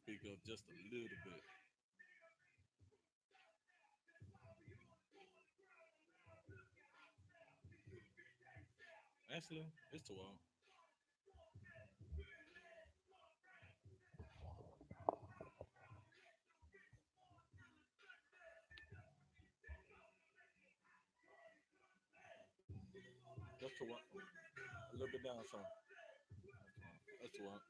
speak up just a little bit. Actually, it's too loud. Just too loud. A little bit down, some. That's too loud.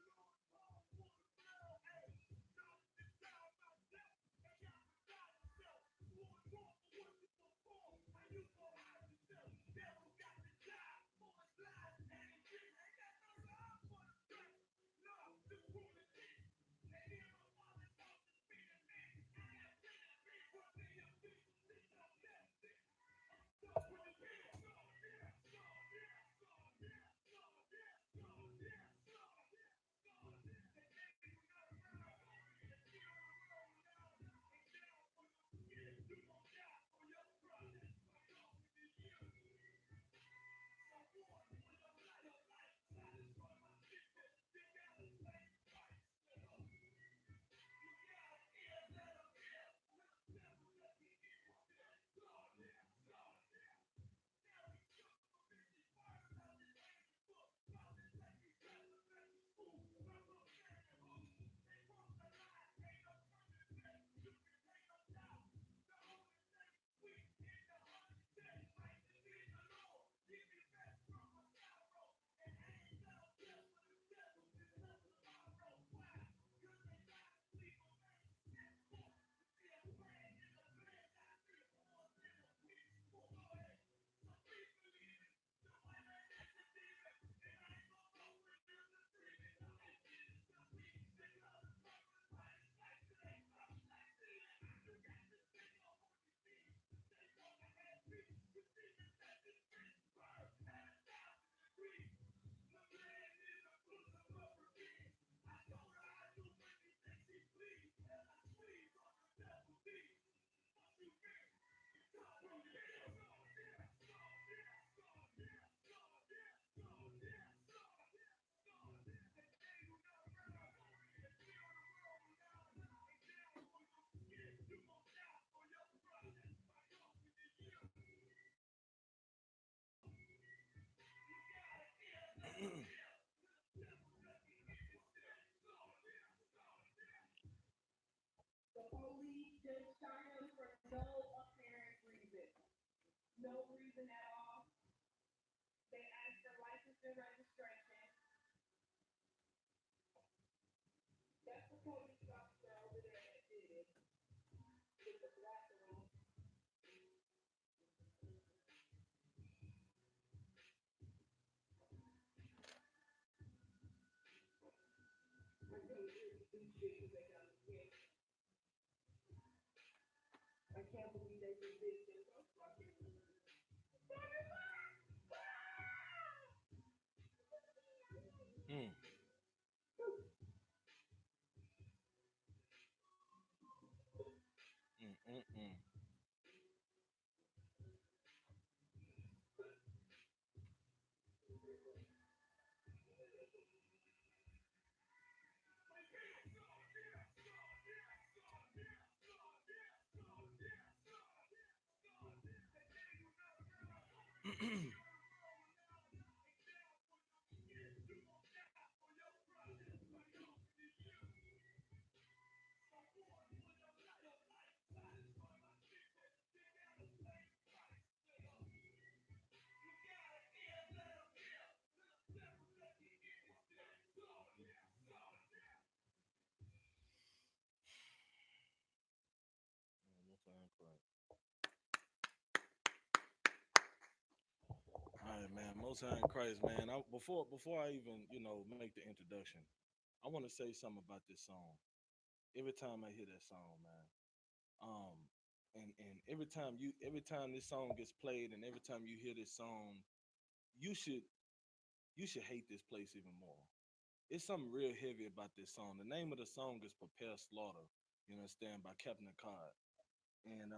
The police just shot him for no apparent reason. No reason at all. They asked for license and registration. That's the police officer over there that did it with the black one. I can't really do shit because they got me. I can't believe they did this. They're so fucking. Mm, mm, mm, mm. Most High in Christ. All right, man. Most High in Christ, man. Before I even make the introduction, I want to say something about this song. Every time I hear that song, man, um, and every time this song gets played, and every time you hear this song, you should you should hate this place even more. It's something real heavy about this song. The name of the song is "Prepare Slaughter." You understand, by Captain Cod. And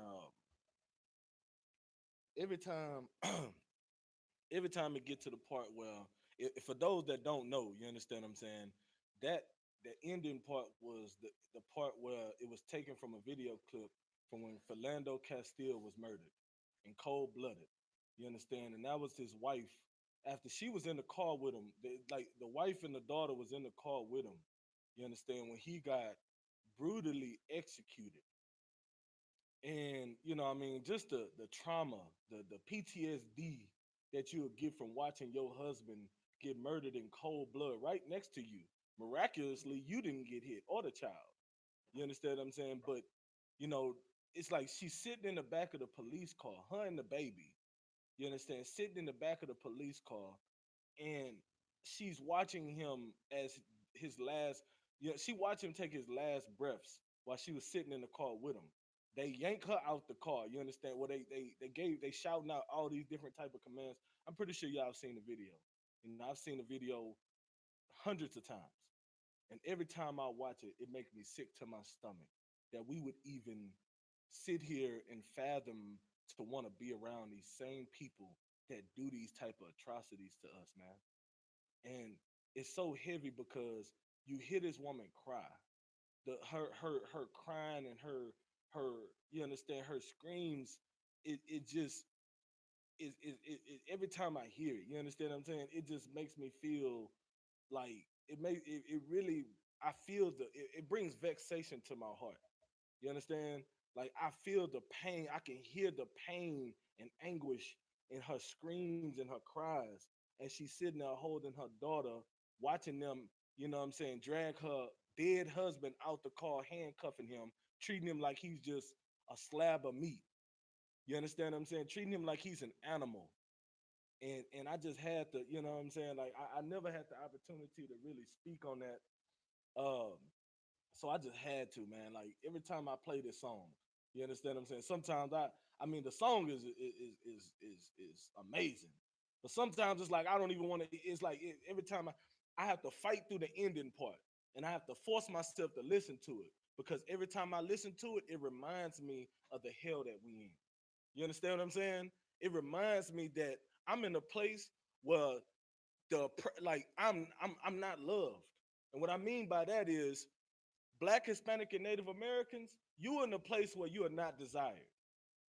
every time every time it get to the part where, for those that don't know, you understand what I'm saying, that the ending part was the part where it was taken from a video clip from when Philando Castile was murdered in cold blooded. You understand? And that was his wife. After she was in the car with him, like the wife and the daughter was in the car with him. You understand? When he got brutally executed. And I mean, just the trauma, the PTSD that you'll get from watching your husband get murdered in cold blood right next to you. Miraculously, you didn't get hit or the child. You understand what I'm saying? But you know, it's like she's sitting in the back of the police car, her and the baby. You understand? Sitting in the back of the police car, and she's watching him as his last. She watched him take his last breaths while she was sitting in the car with him. They yank her out the car. You understand? Well, they shouting out all these different type of commands. I'm pretty sure y'all have seen the video. I've seen the video hundreds of times. And every time I watch it, it makes me sick to my stomach that we would even sit here and fathom to want to be around these same people that do these type of atrocities to us, man. And it's so heavy because you hear this woman cry. Her crying and her you understand her screams. It just every time I hear it, you understand what I'm saying? It just makes me feel like it really I feel it brings vexation to my heart. You understand? Like I feel the pain. I can hear the pain and anguish in her screams and her cries. And she's sitting there holding her daughter, watching them, drag her dead husband out the car, handcuffing him, treating him like he's just a slab of meat. You understand what I'm saying? Treating him like he's an animal. And I just had to, like I never had the opportunity to really speak on that. Um, so I just had to, man. Like every time I play this song, you understand what I'm saying? Sometimes I mean, the song is amazing, but sometimes it's like I don't even want to. It's like every time I have to fight through the ending part, and I have to force myself to listen to it because every time I listen to it, it reminds me of the hell that we in. You understand what I'm saying? It reminds me that I'm in a place where like I'm not loved, and what I mean by that is Black, Hispanic, and Native Americans, you are in a place where you are not desired.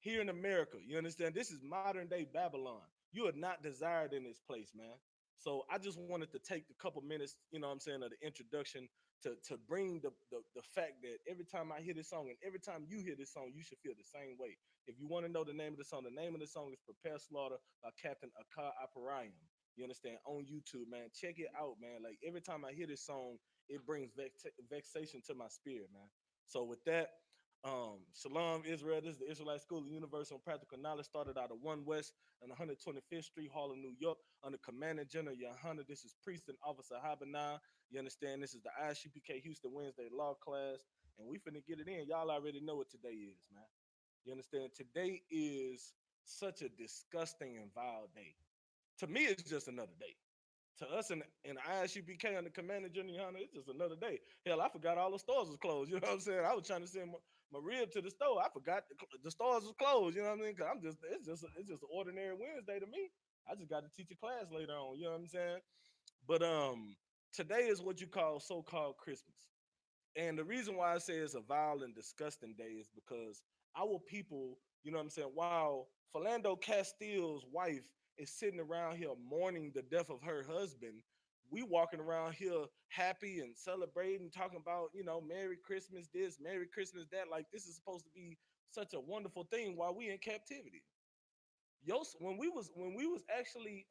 Here in America, you understand? This is modern day Babylon. You are not desired in this place, man. So I just wanted to take a couple minutes, what I'm saying, of the introduction to bring the fact that every time I hear this song and every time you hear this song, you should feel the same way. If you want to know the name of the song is Prepare Slaughter by Captain Akar Apariam. You understand? On YouTube, man. Check it out, man. Like every time I hear this song, it brings vexation to my spirit, man. So with that, Shalom, Israel. This is the Israelite School of Universal and Practical Knowledge. Started out of 1 West on 125th Street, Harlem, New York, under Commanding General YAHANNA. This is Priest and Officer Habanah. You understand? This is the I.S.U.P.K Houston Wednesday Law class, and we finna get it in. Y'all already know what today is, man. You understand? Today is such a disgusting and vile day. To me, it's just another day. To us in I.S.U.P.K under Commander Junior Hunter, it's just another day. Hell, I forgot all the stores was closed. You know what I'm saying? I was trying to send my rib to the store. I forgot the stores was closed. You know what I mean? Cause it's just an ordinary Wednesday to me. I just got to teach a class later on. You know what I'm saying? But today is what you call so-called Christmas. And the reason why I say it's a vile and disgusting day is because our people, you know what I'm saying, while Philando Castile's wife is sitting around here mourning the death of her husband, we walking around here happy and celebrating, talking about, Merry Christmas this, Merry Christmas that. Like this is supposed to be such a wonderful thing while we in captivity. When we was actually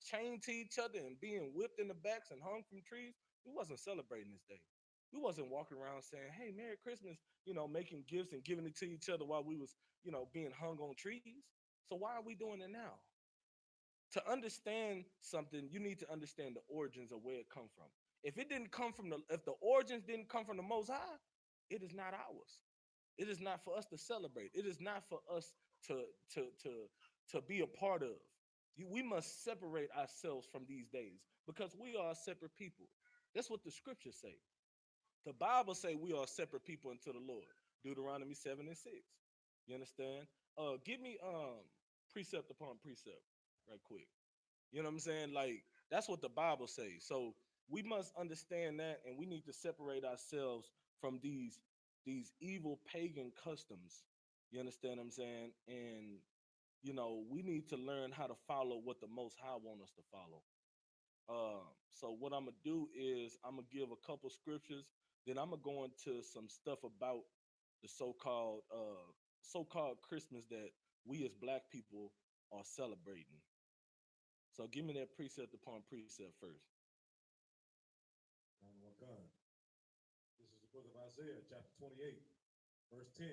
chained to each other and being whipped in the backs and hung from trees, we wasn't celebrating this day. We wasn't walking around saying, "Hey, Merry Christmas," making gifts and giving it to each other while we was, being hung on trees. So why are we doing it now? To understand something, you need to understand the origins of where it come from. If the origins didn't come from the Most High, it is not ours. It is not for us to celebrate. It is not for us to to to to be a part of. We must separate ourselves from these days because we are a separate people. That's what the scriptures say. The Bible say we are a separate people unto the Lord. Deuteronomy 7 and 6. You understand? Give me precept upon precept right quick. You know what I'm saying? Like that's what the Bible says. So We must understand that, and we need to separate ourselves from these evil pagan customs. You understand what I'm saying? And we need to learn how to follow what the Most High want us to follow. So what I'm gonna do is I'm gonna give a couple scriptures, then I'm gonna go into some stuff about the so-called Christmas that we as Black people are celebrating. So give me that precept upon precept first. God. This is the book of Isaiah, chapter 28, verse 10.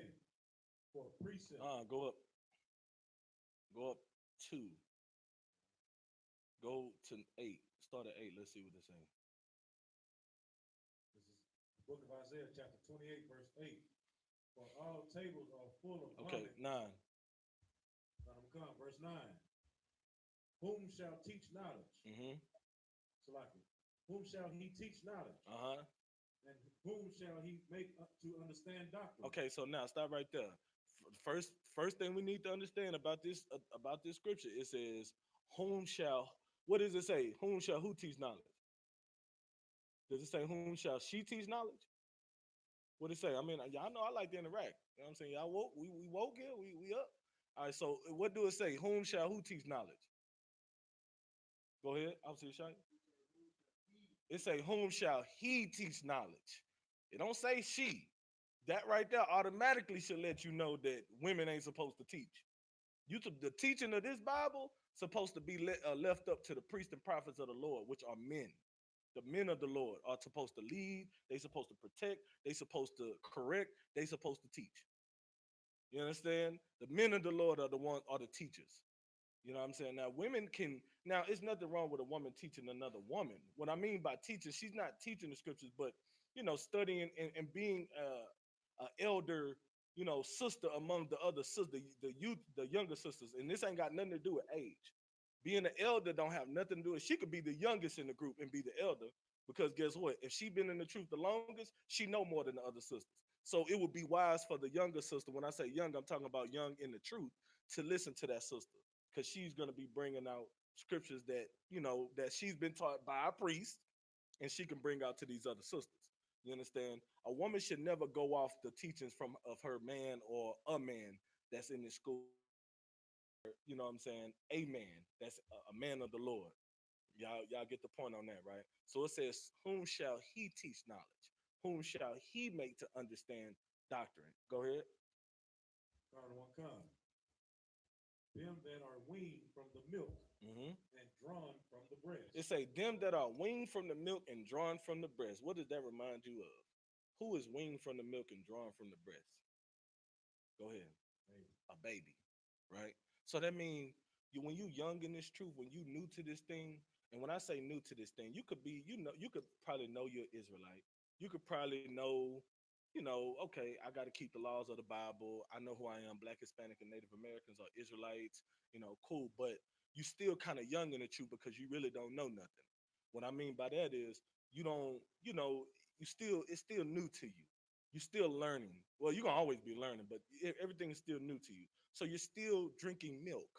For a precept. Go up two. Go to 8. Start at 8. Let's see what they're saying. This is the book of Isaiah, chapter 28, verse 8. For all tables are full of Okay, vomit. 9. Verse 9. Whom shall teach knowledge? Mm-hmm. Whom shall he teach knowledge? Uh-huh. And whom shall he make to understand doctrine? Okay, so now stop right there. First thing we need to understand about this scripture, it says, whom shall, what does it say? Whom shall who teach knowledge? Does it say whom shall she teach knowledge? What does it say? I mean, y'all know I like to interact. You know what I'm saying? Y'all woke, we woke here, we up. All right, so what do it say? Whom shall who teach knowledge? Go ahead, Officer Shine. It say, whom shall he teach knowledge? It don't say she. That right there automatically should let you know that women ain't supposed to teach. The teaching of this Bible supposed to be left up to the priests and prophets of the Lord, which are men. The men of the Lord are supposed to lead. They supposed to protect. They supposed to correct. They supposed to teach. You understand? The men of the Lord are the teachers. You know what I'm saying? Now, women can, now, it's nothing wrong with a woman teaching another woman. What I mean by teaching, she's not teaching the scriptures, but, studying and being a elder, sister among the other sisters, the youth, the younger sisters. And this ain't got nothing to do with age. Being an elder don't have nothing to do with, she could be the youngest in the group and be the elder, because guess what? If she been in the truth the longest, she know more than the other sisters. So it would be wise for the younger sister, when I say young, I'm talking about young in the truth, to listen to that sister, because she's going to be bringing out scriptures that that she's been taught by a priest, and she can bring out to these other sisters. You understand? A woman should never go off the teachings of her man or a man that's in the school. You know what I'm saying? A man that's a man of the Lord. Y'all get the point on that, right? So it says, whom shall he teach knowledge? Whom shall he make to understand doctrine? Go ahead. Them that are weaned from the milk Mm-hmm. and drawn from the breast. It say, them that are weaned from the milk and drawn from the breast. What does that remind you of? Who is weaned from the milk and drawn from the breast? Go ahead. A baby, right? So that means when you young in this truth, when you new to this thing, and when I say new to this thing, you could be, you could probably know you're Israelite. You could probably know, okay, I got to keep the laws of the Bible. I know who I am. Black, Hispanic, and Native Americans are Israelites. Cool. But you still kind of young in the truth because you really don't know nothing. What I mean by that is you don't, it's still new to you. You're still learning. Well, you're gonna always be learning, but everything is still new to you. So you're still drinking milk.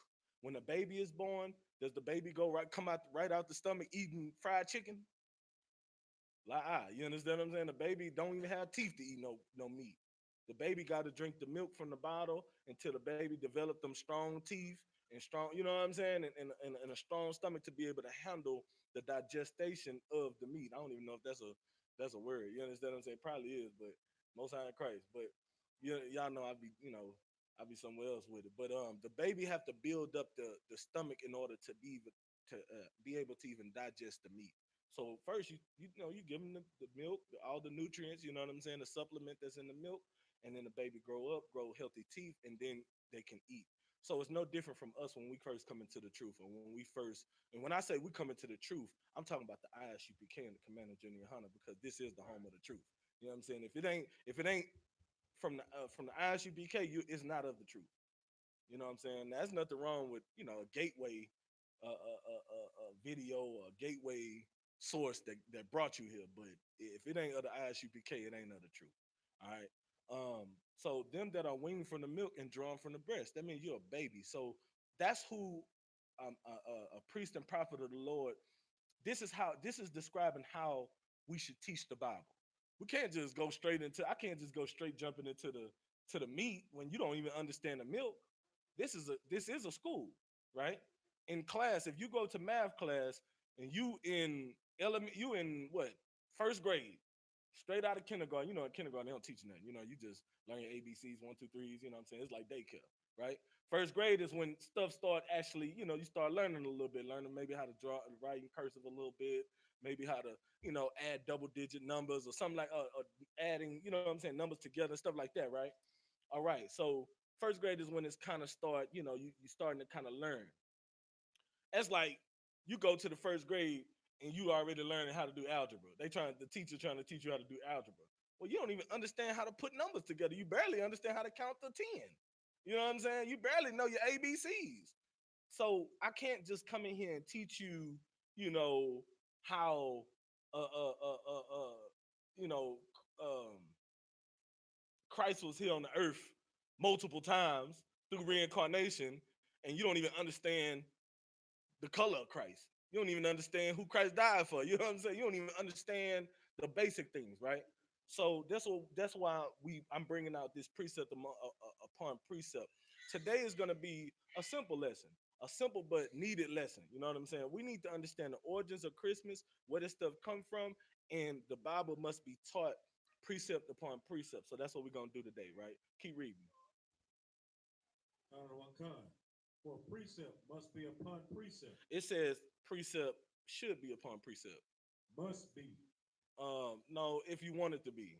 When a baby is born, does the baby come out right out the stomach eating fried chicken? You understand what I'm saying? The baby don't even have teeth to eat no meat. The baby got to drink the milk from the bottle until the baby develop them strong teeth and strong, you know what I'm saying, and a strong stomach to be able to handle the digestion of the meat. I don't even know if that's a word. You understand what I'm saying? Probably is, but most high in Christ. But y'all know I'd be somewhere else with it. But the baby have to build up the stomach in order to be able to even digest the meat. So first, you give them the milk, all the nutrients, you know what I'm saying, the supplement that's in the milk, and then the baby grow up, grow healthy teeth, and then they can eat. So it's no different from us when we first come into the truth, or and when I say we come into the truth, I'm talking about the I.S.U.P.K and the Commander Junior Hunter, because this is the home of the truth. You know what I'm saying? If it ain't from the I.S.U.P.K, it's not of the truth. You know what I'm saying? There's nothing wrong with a gateway, video, or gateway source that brought you here. But if it ain't of the I.S.U.P.K, it ain't of the truth. All right. So them that are weaned from the milk and drawn from the breast, that means you're a baby. So that's who a priest and prophet of the Lord This is describing how we should teach the Bible. We can't just go straight into I can't just go straight jumping into the meat when you don't even understand the milk. This is a school, right? In class, if you go to math class and you in what? First grade, straight out of kindergarten. In kindergarten they don't teach you nothing. You just learn your ABCs, one, two, threes. You know what I'm saying? It's like daycare, right? First grade is when stuff start actually, you start learning a little bit, learning maybe how to draw and write in cursive a little bit, maybe how to, add double digit numbers or something like adding, what I'm saying, numbers together, stuff like that, right? All right. So first grade is when it's kind of start, you starting to kind of learn. That's like you go to the first grade and you already learning how to do algebra. The teacher trying to teach you how to do algebra. Well, you don't even understand how to put numbers together. You barely understand how to count to 10. You know what I'm saying? You barely know your ABCs. So I can't just come in here and teach you, how uh uh uh uh, uh you know um Christ was here on the earth multiple times through reincarnation, and you don't even understand the color of Christ. You don't even understand who Christ died for. You know what I'm saying? You don't even understand the basic things, right? So that's why I'm bringing out this precept upon precept. Today is going to be a simple lesson, a simple but needed lesson. You know what I'm saying? We need to understand the origins of Christmas, where this stuff come from, and the Bible must be taught precept upon precept. So that's what we're going to do today, right? Keep reading. Honorable Khan. For precept must be upon precept. It says precept should be upon precept. Must be. No, if you want it to be.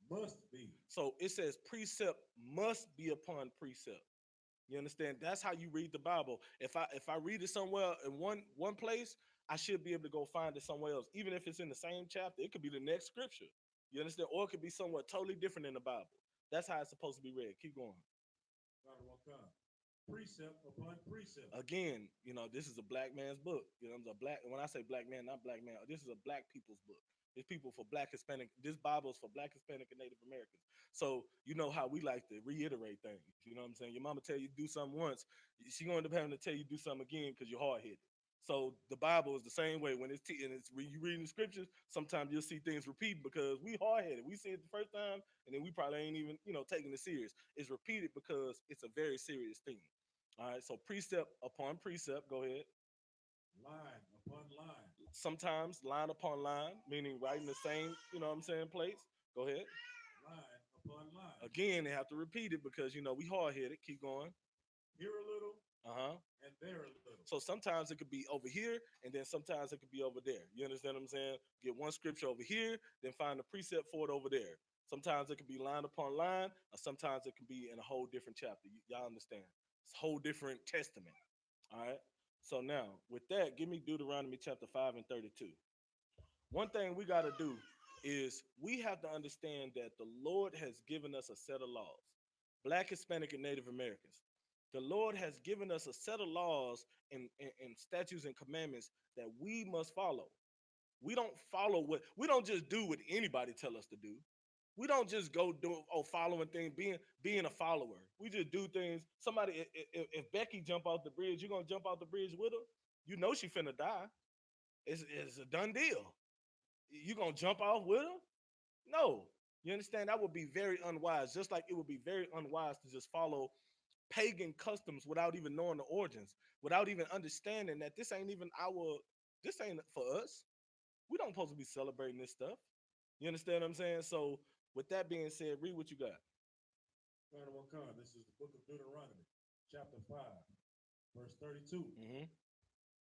Must be. So it says precept must be upon precept. You understand? That's how you read the Bible. If I read it somewhere in one place, I should be able to go find it somewhere else. Even if it's in the same chapter, it could be the next scripture. You understand? Or it could be somewhere totally different in the Bible. That's how it's supposed to be read. Keep going. Honorable Khan. Precept upon precept. Again, this is a black man's book. When I say black man, not black man, this is a black people's book. It's people for black Hispanic. This Bible is for black Hispanic and Native Americans. So you know how we like to reiterate things. You know what I'm saying? Your mama tell you do something once, she gonna end up having to tell you do something again because you're hard headed. So the Bible is the same way. When you reading the scriptures, sometimes you'll see things repeat because we hard headed. We see it the first time, and then we probably ain't even taking it serious. It's repeated because it's a very serious thing. All right, so precept upon precept, go ahead. Line upon line. Sometimes line upon line, meaning right in the same, place. Go ahead. Line upon line. Again, they have to repeat it because, we hard headed. Keep going. Here a little. Uh-huh. And there a little. So sometimes it could be over here, and then sometimes it could be over there. You understand what I'm saying? Get one scripture over here, then find a precept for it over there. Sometimes it could be line upon line, or sometimes it can be in a whole different chapter. Y'all understand? It's a whole different testament. All right. So now, with that, give me Deuteronomy chapter 5 and 32. One thing we got to do is we have to understand that the Lord has given us a set of laws, Black, Hispanic, and Native Americans. The Lord has given us a set of laws and statutes and commandments that we must follow. We don't just do what anybody tell us to do. We don't just go do following things, being a follower. We just do things. Somebody, if Becky jump off the bridge, you gonna jump off the bridge with her? You know she finna die. It's a done deal. You gonna jump off with her? No. You understand? That would be very unwise. Just like it would be very unwise to just follow pagan customs without even knowing the origins, without even understanding that this ain't for us. We don't supposed to be celebrating this stuff. You understand what I'm saying? So with that being said, read what you got. Honorable Khan, this is the book of Deuteronomy, chapter 5, verse 32. Mm-hmm.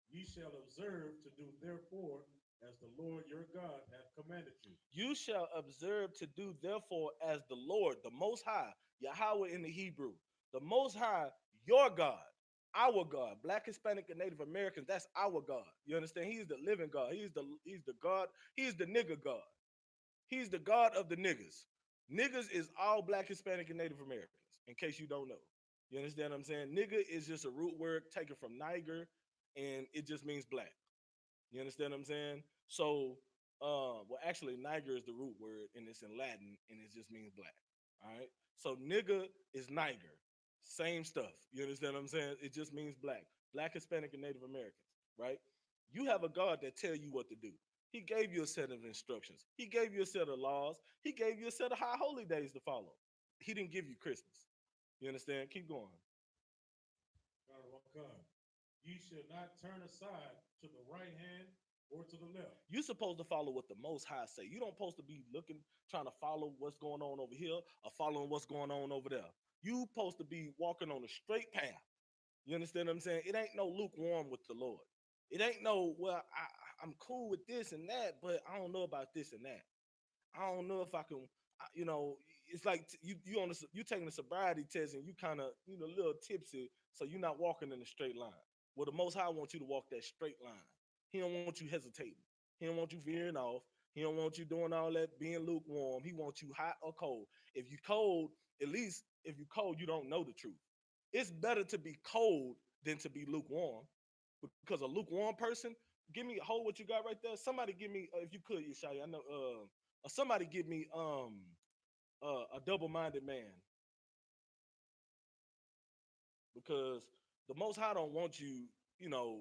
Ye shall observe to do therefore as the Lord your God hath commanded you. You shall observe to do therefore as the Lord, the Most High, Yahweh in the Hebrew, the Most High, your God, our God, Black, Hispanic, and Native Americans. That's our God. You understand? He's the living God. He's the God. He's the nigger God. He's the God of the niggas. Niggas is all Black, Hispanic, and Native Americans, in case you don't know. You understand what I'm saying? Nigga is just a root word taken from Niger, and it just means black. You understand what I'm saying? So, well, actually, Niger is the root word, and it's in Latin, and it just means black. All right? So, nigga is Niger. Same stuff. You understand what I'm saying? It just means black. Black, Hispanic, and Native Americans, right? You have a God that tell you what to do. He gave you a set of instructions. He gave you a set of laws. He gave you a set of high holy days to follow. He didn't give you Christmas. You understand? Keep going. Ye shall not turn aside to the right hand or to the left. You're supposed to follow what the Most High say. You don't supposed to be looking, trying to follow what's going on over here or following what's going on over there. You supposed to be walking on a straight path. You understand what I'm saying? It ain't no lukewarm with the Lord. It ain't no, well, I'm cool with this and that, but I don't know about this and that. I don't know if I can, you know, it's like you taking a sobriety test and you kind of, a little tipsy, so you're not walking in a straight line. Well, the Most High wants you to walk that straight line. He don't want you hesitating. He don't want you veering off. He don't want you doing all that being lukewarm. He wants you hot or cold. If you cold, at least if you cold, you don't know the truth. It's better to be cold than to be lukewarm, because a lukewarm person, give me hold what you got right there. Somebody give me, if you could, Yeshaya, I know, somebody give me a double-minded man, because the Most High don't want you, you know,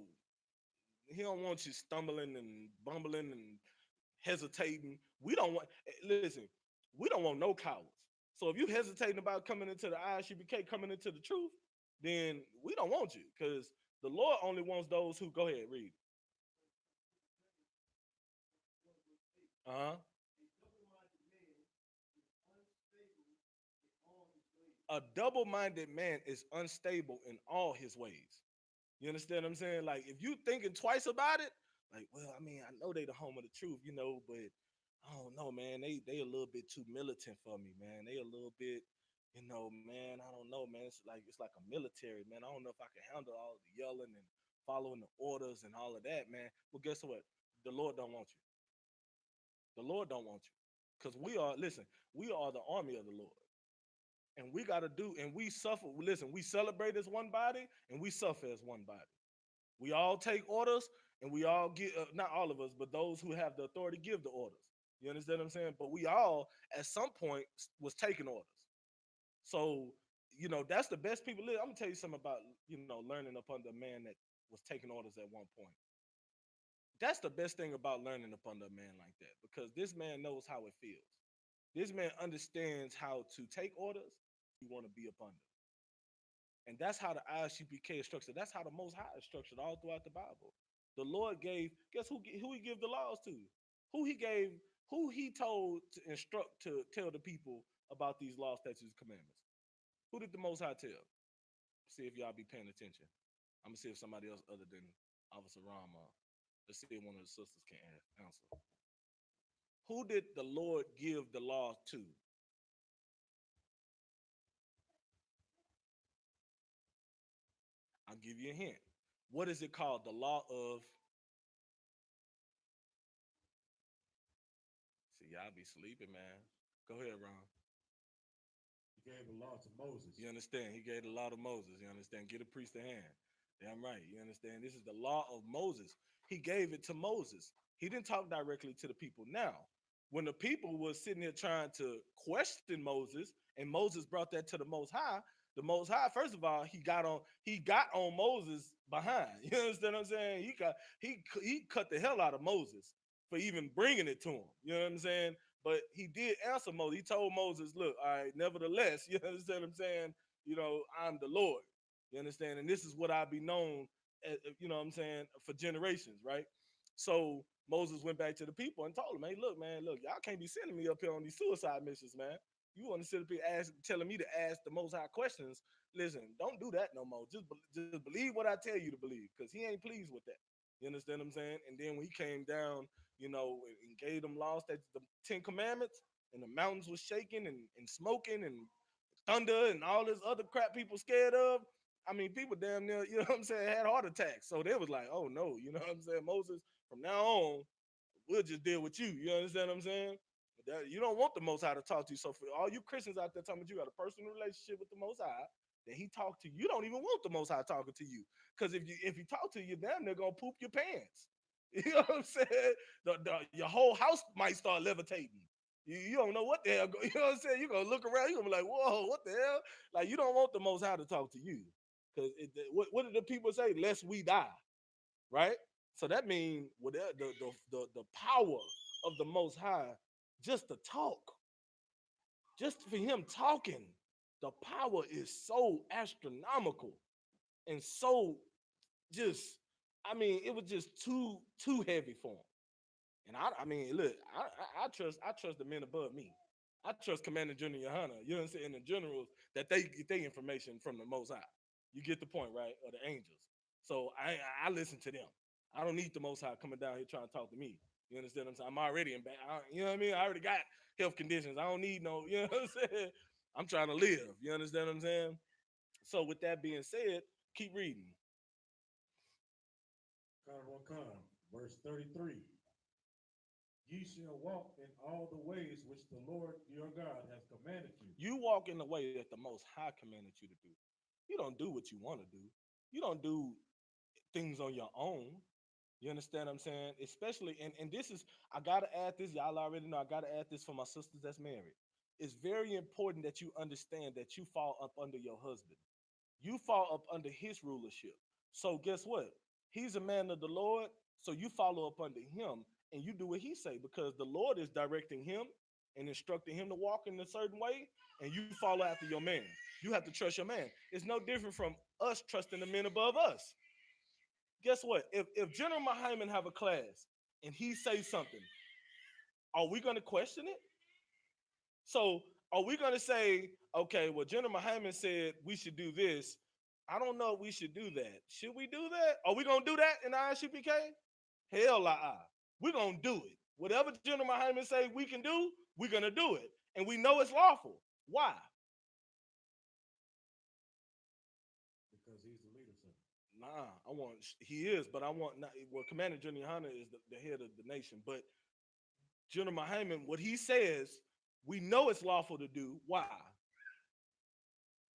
he don't want you stumbling and bumbling and hesitating. We don't want, listen, we don't want no cowards. So if you hesitating about coming into the I.S.U.P.K, coming into the truth, then we don't want you, because the Lord only wants those who, go ahead, read. Uh-huh. A double-minded man is unstable in all his ways. You understand what I'm saying? Like, if you thinking twice about it, like, well, I mean, I know they the home of the truth, but I don't know, man. They a little bit too militant for me, man. They a little bit, man. I don't know, man. It's like a military, man. I don't know if I can handle all the yelling and following the orders and all of that, man. Well, guess what? The Lord don't want you. The Lord don't want you, because we are the army of the Lord. And we got to do, and we suffer. Listen, we celebrate as one body and we suffer as one body. We all take orders, and we all get, not all of us, but those who have the authority give the orders. You understand what I'm saying? But we all, at some point, was taking orders. So, that's the best people live. I'm going to tell you something about, learning up under a man that was taking orders at one point. That's the best thing about learning up under a man like that, because this man knows how it feels. This man understands how to take orders you want to be up under. And that's how the I.S.U.P.K is structured. That's how the Most High is structured all throughout the Bible. The Lord gave, guess who he gave the laws to? Who he gave, who he told to instruct, to tell the people about these laws, statutes, commandments? Who did the Most High tell? See if y'all be paying attention. I'm going to see if somebody else other than Officer Rama. Let's see if one of the sisters can answer. Who did the Lord give the law to? I'll give you a hint. What is it called? The law of. See, y'all be sleeping, man. Go ahead, Ron. He gave the law to Moses. You understand? He gave the law to Moses. You understand? Get a priest a hand. Damn right. You understand? This is the law of Moses. He gave it to Moses. He didn't talk directly to the people. Now, when the people was sitting here trying to question Moses, and Moses brought that to the Most High, first of all, he got on Moses behind. You understand what I'm saying? He cut the hell out of Moses for even bringing it to him. You know what I'm saying? But he did answer Moses. He told Moses, look, all right, nevertheless, you understand what I'm saying? I'm the Lord. You understand? And this is what I be known, what I'm saying, for generations, right? So Moses went back to the people and told them, hey, look, man, look, y'all can't be sending me up here on these suicide missions, man. You want to sit up here telling me to ask the Most High questions. Listen, don't do that no more. Just believe what I tell you to believe, because he ain't pleased with that. You understand what I'm saying? And then when he came down, and gave them laws, that the 10 commandments, and the mountains was shaking and smoking and thunder and all this other crap people scared of. I mean, people damn near, had heart attacks. So they was like, oh no, Moses, from now on, we'll just deal with you. You understand what I'm saying? You don't want the Most High to talk to you. So for all you Christians out there talking about you got a personal relationship with the Most High, that he talked to you, you don't even want the Most High talking to you. Because if he talk to you, damn, they're gonna poop your pants. You know what I'm saying? Your whole house might start levitating. You don't know what the hell. You know what I'm saying? You're gonna look around. You're gonna be like, whoa, what the hell? Like, you don't want the Most High to talk to you. Because what did the people say? Lest we die, right? So that means whatever the power of the Most High, just to talk, just for him talking, the power is so astronomical and so just, I mean, it was just too heavy for him. And I mean, look, I trust the men above me. I trust Commander Junior Yohana, you know what I'm saying, the generals, that they get their information from the Most High. You get the point, right? Or the angels. So I listen to them. I don't need the Most High coming down here trying to talk to me. You understand what I'm saying? I'm already in bad. You know what I mean? I already got health conditions. I don't need no. You know what I'm saying? I'm trying to live. You understand what I'm saying? So with that being said, keep reading. Verse 33. Ye shall walk in all the ways which the Lord your God hath commanded you. You walk in the way that the Most High commanded you to do. You don't do what you want to do. You don't do things on your own. You understand what I'm saying? Especially, and this is, I gotta add this, y'all already know, I gotta add this for my sisters that's married. It's very important that you understand that you fall up under your husband. You fall up under his rulership. So guess what? He's a man of the Lord, so you follow up under him and you do what he say, because the Lord is directing him and instructing him to walk in a certain way, and you follow after your man. You have to trust your man. It's no different from us trusting the men above us. Guess what? If General Muhammad have a class and he says something, are we going to question it? So are we going to say, okay, well, General Muhammad said we should do this. I don't know if we should do that. Should we do that? Are we going to do that in I.S.U.P.K? Hell, we're going to do it. Whatever General Muhammad say we can do, we're going to do it. And we know it's lawful. Why? Because he's the leader, sir. Nah, he is, but I want, well, Commander Junior Hunter is the head of the nation, but General Muhammad, what he says, we know it's lawful to do. Why?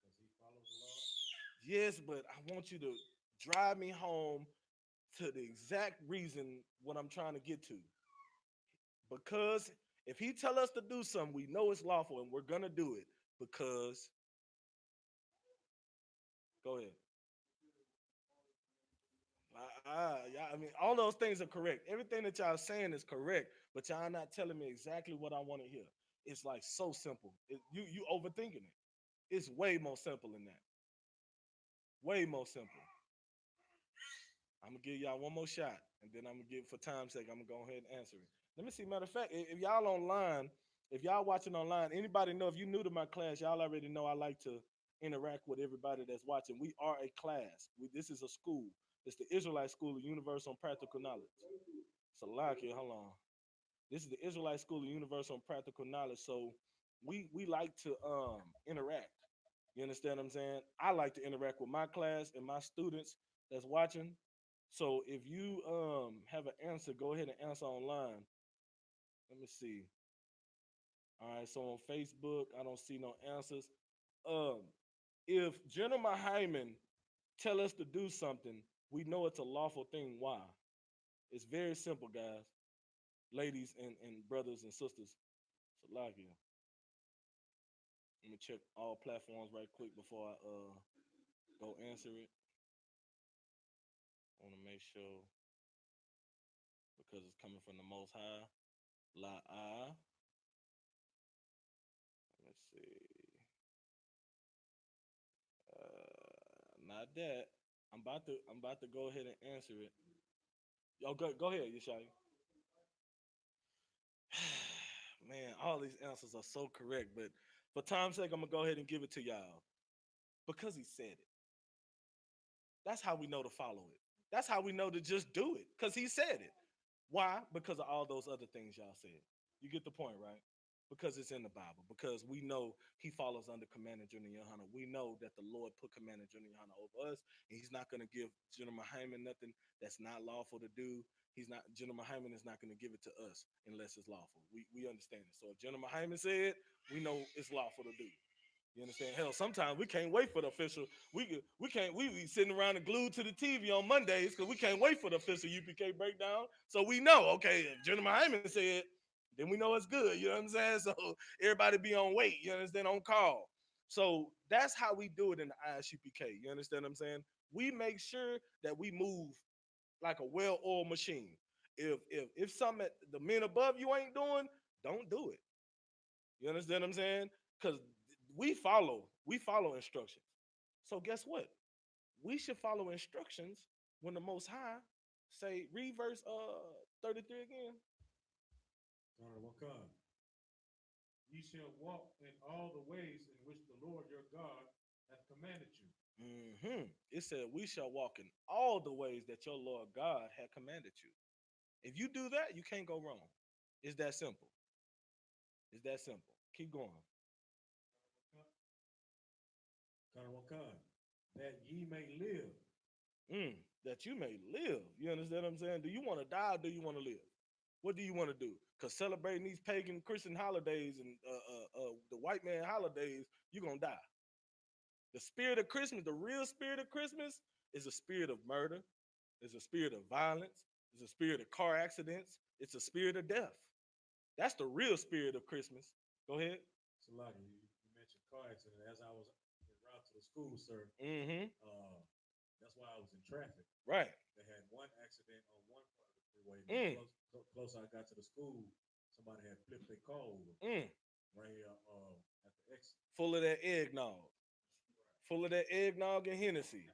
Because he follows the law. Yes, but I want you to drive me home to the exact reason what I'm trying to get to. Because if he tell us to do something, we know it's lawful and we're gonna do it. Because, go ahead. Yeah, I mean, all those things are correct. Everything that y'all saying is correct, but y'all not telling me exactly what I want to hear. It's like so simple. You overthinking it. It's way more simple than that. Way more simple. I'm gonna give y'all one more shot, and then I'm gonna give, for time's sake, I'm gonna go ahead and answer it. Let me see. Matter of fact, if y'all online, if y'all watching online, anybody know, if you new to my class, y'all already know I like to interact with everybody that's watching. We are a class. This is a school. It's the Israelite School of Universal and Practical Knowledge. Salakia, hold on. This is the Israelite School of Universal and Practical Knowledge. So we like to interact. You understand what I'm saying? I like to interact with my class and my students that's watching. So if you have an answer, go ahead and answer online. Let me see. All right, so on Facebook, I don't see no answers. Um, if General Hyman tell us to do something, we know it's a lawful thing. Why? It's very simple, guys, ladies and brothers and sisters. So like you. Let me check all platforms right quick before I go answer it. I want to make sure, because it's coming from the Most High. La I. Let's see. Not that. I'm about to go ahead and answer it. Yo, go ahead, Yeshaya. Man, all these answers are so correct, but for time's sake, I'm gonna go ahead and give it to y'all. Because he said it. That's how we know to follow it. That's how we know to just do it. Because he said it. Why? Because of all those other things y'all said. You get the point, right? Because it's in the Bible. Because we know he follows under Commander Junior Yohana. We know that the Lord put Commander Junior Yohana over us, and he's not going to give General Muhammad nothing that's not lawful to do. General Muhammad is not going to give it to us unless it's lawful. We understand it. So if General Muhammad said, we know it's lawful to do. You understand? Hell, sometimes we can't wait for the official. We be sitting around and glued to the TV on Mondays because we can't wait for the official UPK breakdown. So we know, okay, if General Hyman said, then we know it's good. You know what I'm saying? So everybody be on wait. You understand? On call. So that's how we do it in the I.S.U.P.K. You understand what I'm saying? We make sure that we move like a well-oiled machine. If something the men above you ain't doing, don't do it. You understand what I'm saying? Because we follow instructions. So guess what? We should follow instructions when the Most High say, read verse 33 again. One. Ye shall walk in all the ways in which the Lord your God hath commanded you. It said, we shall walk in all the ways that your Lord God had commanded you. If you do that, you can't go wrong. It's that simple. It's that simple. Keep going. That ye may live. That you may live. You understand what I'm saying? Do you want to die or do you want to live? What do you want to do? Because celebrating these pagan Christian holidays and the white man holidays, you're going to die. The spirit of Christmas, the real spirit of Christmas, is a spirit of murder, is a spirit of violence, is a spirit of car accidents, it's a spirit of death. That's the real spirit of Christmas. Go ahead. So, like you mentioned car accident. As I was en route to the school, sir, that's why I was in traffic. Right. They had one accident on one part of the freeway. Close I got to the school, somebody had flipped their car over right here at the exit. Full of that eggnog. Full of that eggnog and Hennessy.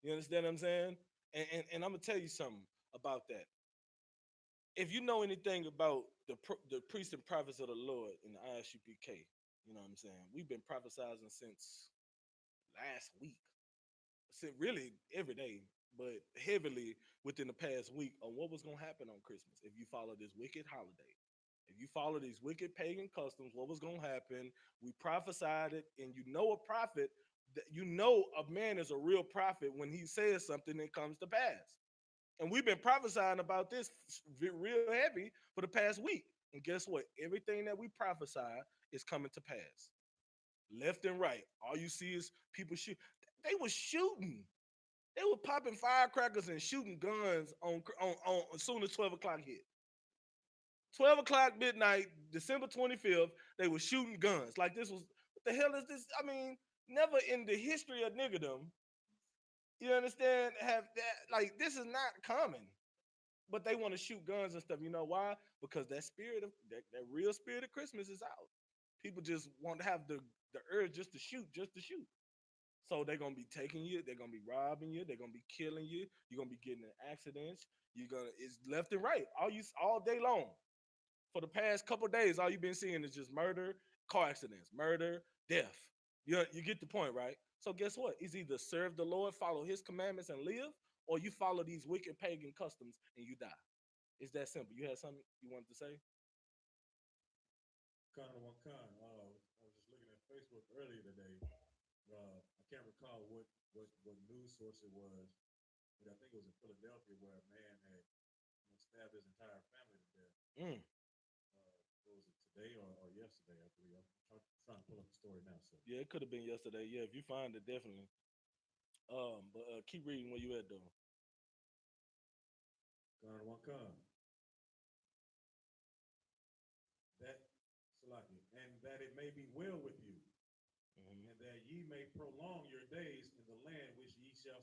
You understand what I'm saying? And I'm going to tell you something about that. If you know anything about the priests and prophets of the Lord in the I.S.U.P.K, you know what I'm saying? We've been prophesizing since last week. Really every day, but heavily within the past week on what was going to happen on Christmas if you follow this wicked holiday. If you follow these wicked pagan customs, what was going to happen? We prophesied it, and you know a prophet, you know a man is a real prophet when he says something that comes to pass. And we've been prophesying about this real heavy for the past week. And guess what? Everything that we prophesy is coming to pass. Left and right. All you see is people shoot. They were shooting. They were popping firecrackers and shooting guns on as soon as 12 o'clock hit. 12 o'clock midnight, December 25th, they were shooting guns. Like this was, what the hell is this? I mean, never in the history of niggerdom, you understand, have that, like this is not common. But they want to shoot guns and stuff. You know why? Because that spirit of that real spirit of Christmas is out. People just want to have the urge just to shoot, just to shoot. So they're gonna be taking you, they're gonna be robbing you, they're gonna be killing you, you're gonna be getting in accidents, it's left and right, all day long. For the past couple of days, all you've been seeing is just murder, car accidents, murder, death. You get the point, right? So guess what? It's either serve the Lord, follow his commandments and live, or you follow these wicked pagan customs and you die. It's that simple. You had something you wanted to say? I was just looking at Facebook earlier today. I can't recall what news source it was, but I think it was in Philadelphia where a man had stabbed his entire family to death. Was it today or yesterday? I believe. I'm trying to pull up the story now. So Yeah, it could have been yesterday. Yeah, if you find it, definitely. But keep reading where you at though. That and that it may be well with you, and that ye may prolong your days in the land which ye shall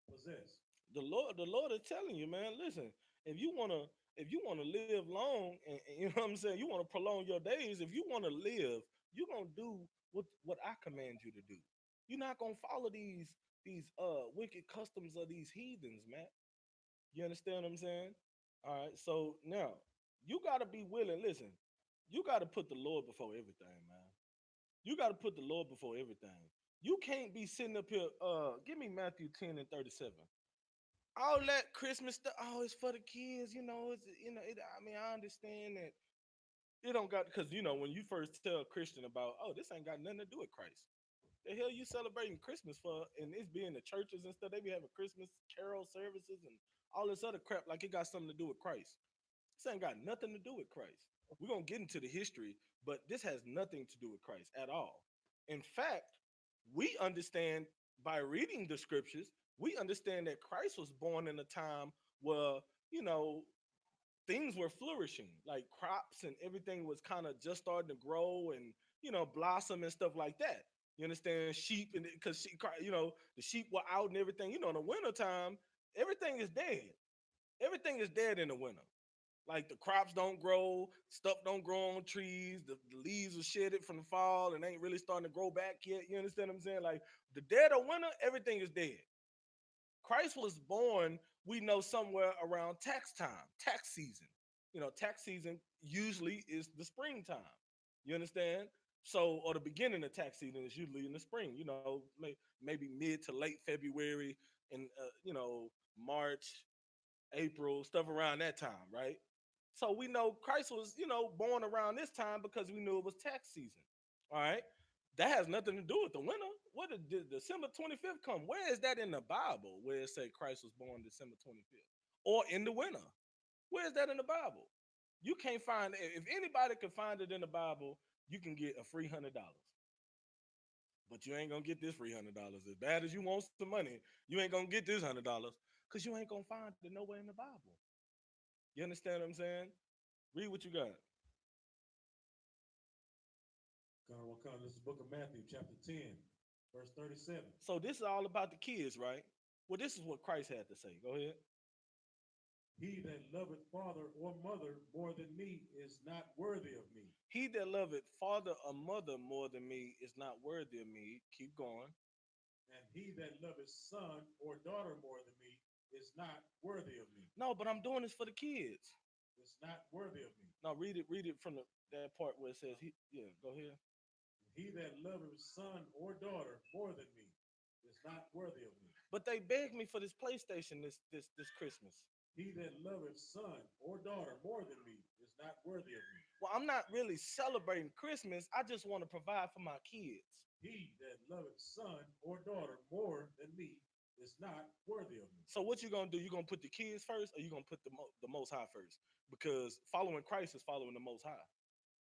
possess. The Lord is telling you, man. Listen, if you wanna live long, and you know what I'm saying, you want to prolong your days. If you want to live, you're gonna do what I command you to do. You're not gonna follow these wicked customs of these heathens, man. You understand what I'm saying? All right. So now you gotta be willing. Listen, you gotta put the Lord before everything, man. You gotta put the Lord before everything. You can't be sitting up here. Give me Matthew 10 and 37. All that Christmas stuff, oh, it's for the kids, I mean, I understand that it don't got, because when you first tell a Christian about, oh, this ain't got nothing to do with Christ. The hell you celebrating Christmas for? And it's being the churches and stuff, they be having Christmas carol services and all this other crap like it got something to do with Christ. This ain't got nothing to do with Christ. We're gonna get into the history, but this has nothing to do with Christ at all. In fact, we understand by reading the scriptures, we understand that Christ was born in a time where, you know, things were flourishing, like crops and everything was kind of just starting to grow and, blossom and stuff like that. You understand? Sheep, and because the sheep were out and everything. In the wintertime, everything is dead. Everything is dead in the winter. Like the crops don't grow, stuff don't grow on trees, the leaves are shedded from the fall and ain't really starting to grow back yet. You understand what I'm saying? Like the dead of winter, everything is dead. Christ was born, we know, somewhere around tax time, tax season. Tax season usually is the springtime. You understand? So, or the beginning of tax season is usually in the spring, maybe mid to late February and, March, April, stuff around that time, right? So we know Christ was, born around this time because we knew it was tax season. All right. That has nothing to do with the winter. What did December 25th come? Where is that in the Bible where it say Christ was born December 25th? Or in the winter? Where is that in the Bible? You can't find it. If anybody can find it in the Bible, you can get a free $100. But you ain't gonna get this free $100. As bad as you want some money, you ain't gonna get this $100 because you ain't gonna find it nowhere in the Bible. You understand what I'm saying? Read what you got. This is the book of Matthew, chapter 10, verse 37. So this is all about the kids, right? Well, this is what Christ had to say. Go ahead. He that loveth father or mother more than me is not worthy of me. He that loveth father or mother more than me is not worthy of me. Keep going. And he that loveth son or daughter more than me is not worthy of me. No, but I'm doing this for the kids. It's not worthy of me. No, read it from that part where it says go ahead. He that loveth son or daughter more than me is not worthy of me. But they begged me for this PlayStation this Christmas. He that loveth son or daughter more than me is not worthy of me. Well, I'm not really celebrating Christmas. I just want to provide for my kids. He that loveth son or daughter more than me is not worthy of me. So what you gonna do? You gonna put the kids first, or you gonna put the Most High first? Because following Christ is following the Most High.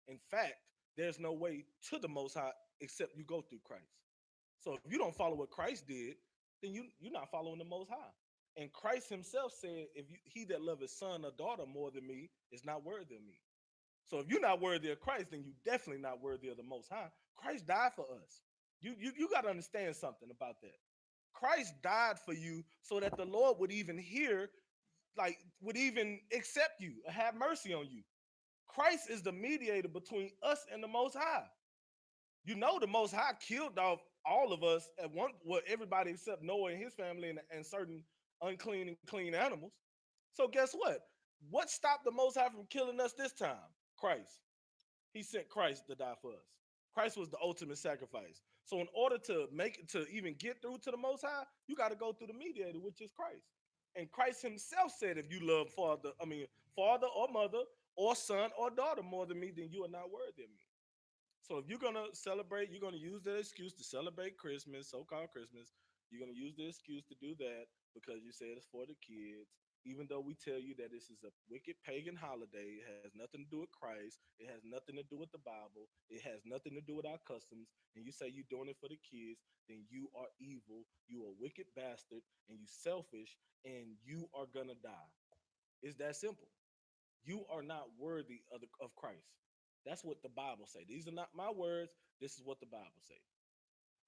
In fact, there's no way to the Most High except you go through Christ. So if you don't follow what Christ did, then you're not following the Most High. And Christ himself said, he that loveth son or daughter more than me is not worthy of me. So if you're not worthy of Christ, then you're definitely not worthy of the Most High. Christ died for us. You got to understand something about that. Christ died for you so that the Lord would even would even accept you, have mercy on you. Christ is the mediator between us and the Most High. The Most High killed off all of us everybody except Noah and his family and certain unclean and clean animals. So guess what? What stopped the Most High from killing us this time? Christ. He sent Christ to die for us. Christ was the ultimate sacrifice. So in order to even get through to the Most High, you got to go through the mediator, which is Christ. And Christ himself said, if you love father or mother or son or daughter more than me, then you are not worthy of me. So if you're going to celebrate, you're going to use that excuse to celebrate Christmas, so-called Christmas. You're going to use the excuse to do that because you said it's for the kids. Even though we tell you that this is a wicked pagan holiday, it has nothing to do with Christ. It has nothing to do with the Bible. It has nothing to do with our customs. And you say you're doing it for the kids, then you are evil. You are a wicked bastard, and you selfish, and you are going to die. It's that simple. You are not worthy of Christ. That's what the Bible say. These are not my words. This is what the Bible say.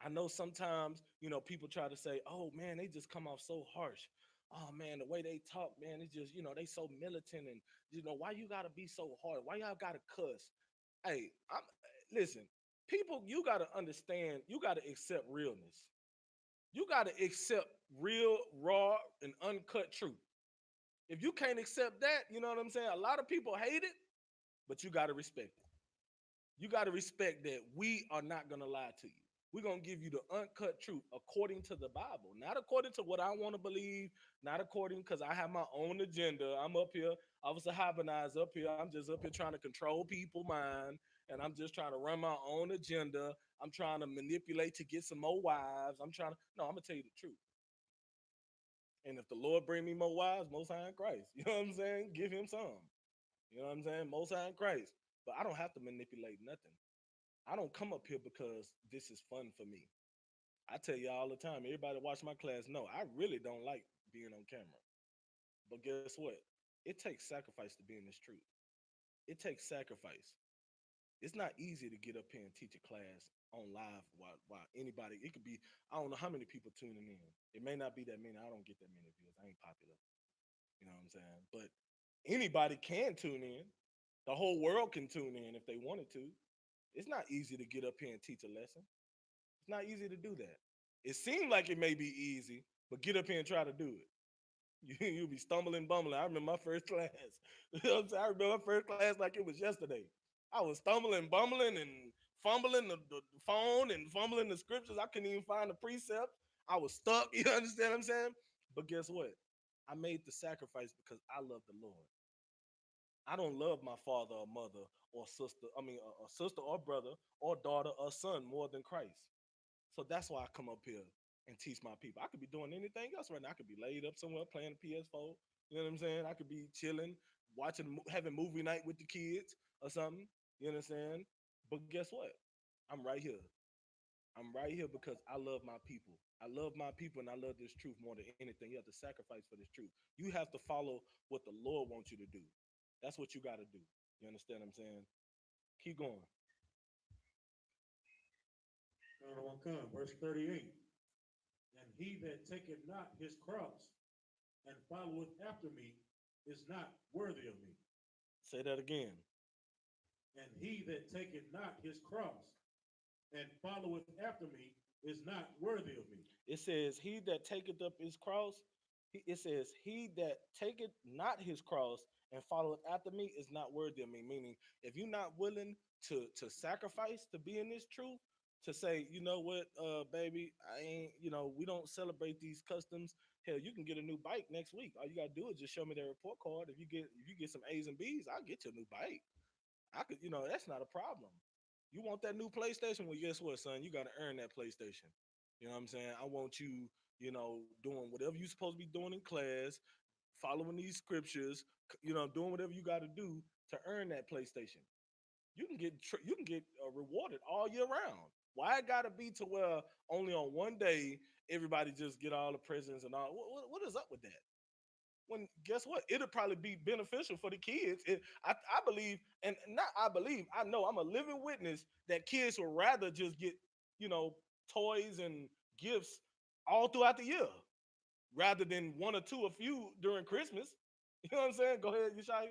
I know sometimes, people try to say, oh, man, they just come off so harsh. Oh, man, the way they talk, man, it's just, they so militant. And, why you got to be so hard? Why y'all got to cuss? Hey, listen, people, you got to understand, you got to accept realness. You got to accept real, raw, and uncut truth. If you can't accept that, you know what I'm saying? A lot of people hate it, but you got to respect it. You got to respect that we are not going to lie to you. We're going to give you the uncut truth according to the Bible, not according to what I want to believe, not according because I have my own agenda. I'm up here. I was a Habanize up here. I'm just up here trying to control people's mind, and I'm just trying to run my own agenda. I'm trying to manipulate to get some more wives. I'm going to tell you the truth. And if the Lord bring me more wives, Most High in Christ. You know what I'm saying? Give him some. You know what I'm saying? Most High in Christ. But I don't have to manipulate nothing. I don't come up here because this is fun for me. I tell you all the time, everybody watch my class know I really don't like being on camera. But guess what? It takes sacrifice to be in this truth. It takes sacrifice. It's not easy to get up here and teach a class on live while anybody, it could be, I don't know how many people tuning in. It may not be that many. I don't get that many views. I ain't popular. You know what I'm saying? But anybody can tune in. The whole world can tune in if they wanted to. It's not easy to get up here and teach a lesson. It's not easy to do that. It seemed like it may be easy, but get up here and try to do it. You'll be stumbling, bumbling. I remember my first class. You know what I'm saying? I remember my first class like it was yesterday. I was stumbling, bumbling, and fumbling the phone and fumbling the scriptures. I couldn't even find the precept. I was stuck. You understand what I'm saying? But guess what? I made the sacrifice because I love the Lord. I don't love my father or mother or sister. I mean, a sister or brother or daughter or son more than Christ. So that's why I come up here and teach my people. I could be doing anything else right now. I could be laid up somewhere playing the PS4. You know what I'm saying? I could be chilling, watching, having movie night with the kids or something. You understand? But guess what? I'm right here. I'm right here because I love my people. I love my people and I love this truth more than anything. You have to sacrifice for this truth. You have to follow what the Lord wants you to do. That's what you got to do. You understand what I'm saying? Keep going. Come, verse 38. And he that taketh not his cross and followeth after me is not worthy of me. Say that again. And he that taketh not his cross and followeth after me is not worthy of me. It says, "He that taketh up his cross," it says, "He that taketh not his cross and followeth after me is not worthy of me." Meaning, if you're not willing to sacrifice to be in this truth, to say, you know what, baby, I ain't, we don't celebrate these customs. Hell, you can get a new bike next week. All you gotta do is just show me that report card. If you get some A's and B's, I'll get you a new bike. I could, that's not a problem. You want that new PlayStation? Well, guess what, son? You got to earn that PlayStation. You know what I'm saying? I want you, doing whatever you're supposed to be doing in class, following these scriptures, doing whatever you got to do to earn that PlayStation. You can get rewarded all year round. Why it got to be to where only on one day everybody just get all the presents and all? What is up with that? When guess what? It'll probably be beneficial for the kids. I believe, and not I believe, I know I'm a living witness that kids would rather just get, you know, toys and gifts all throughout the year rather than one or two, a few during Christmas. You know what I'm saying? Go ahead, Yeshaya.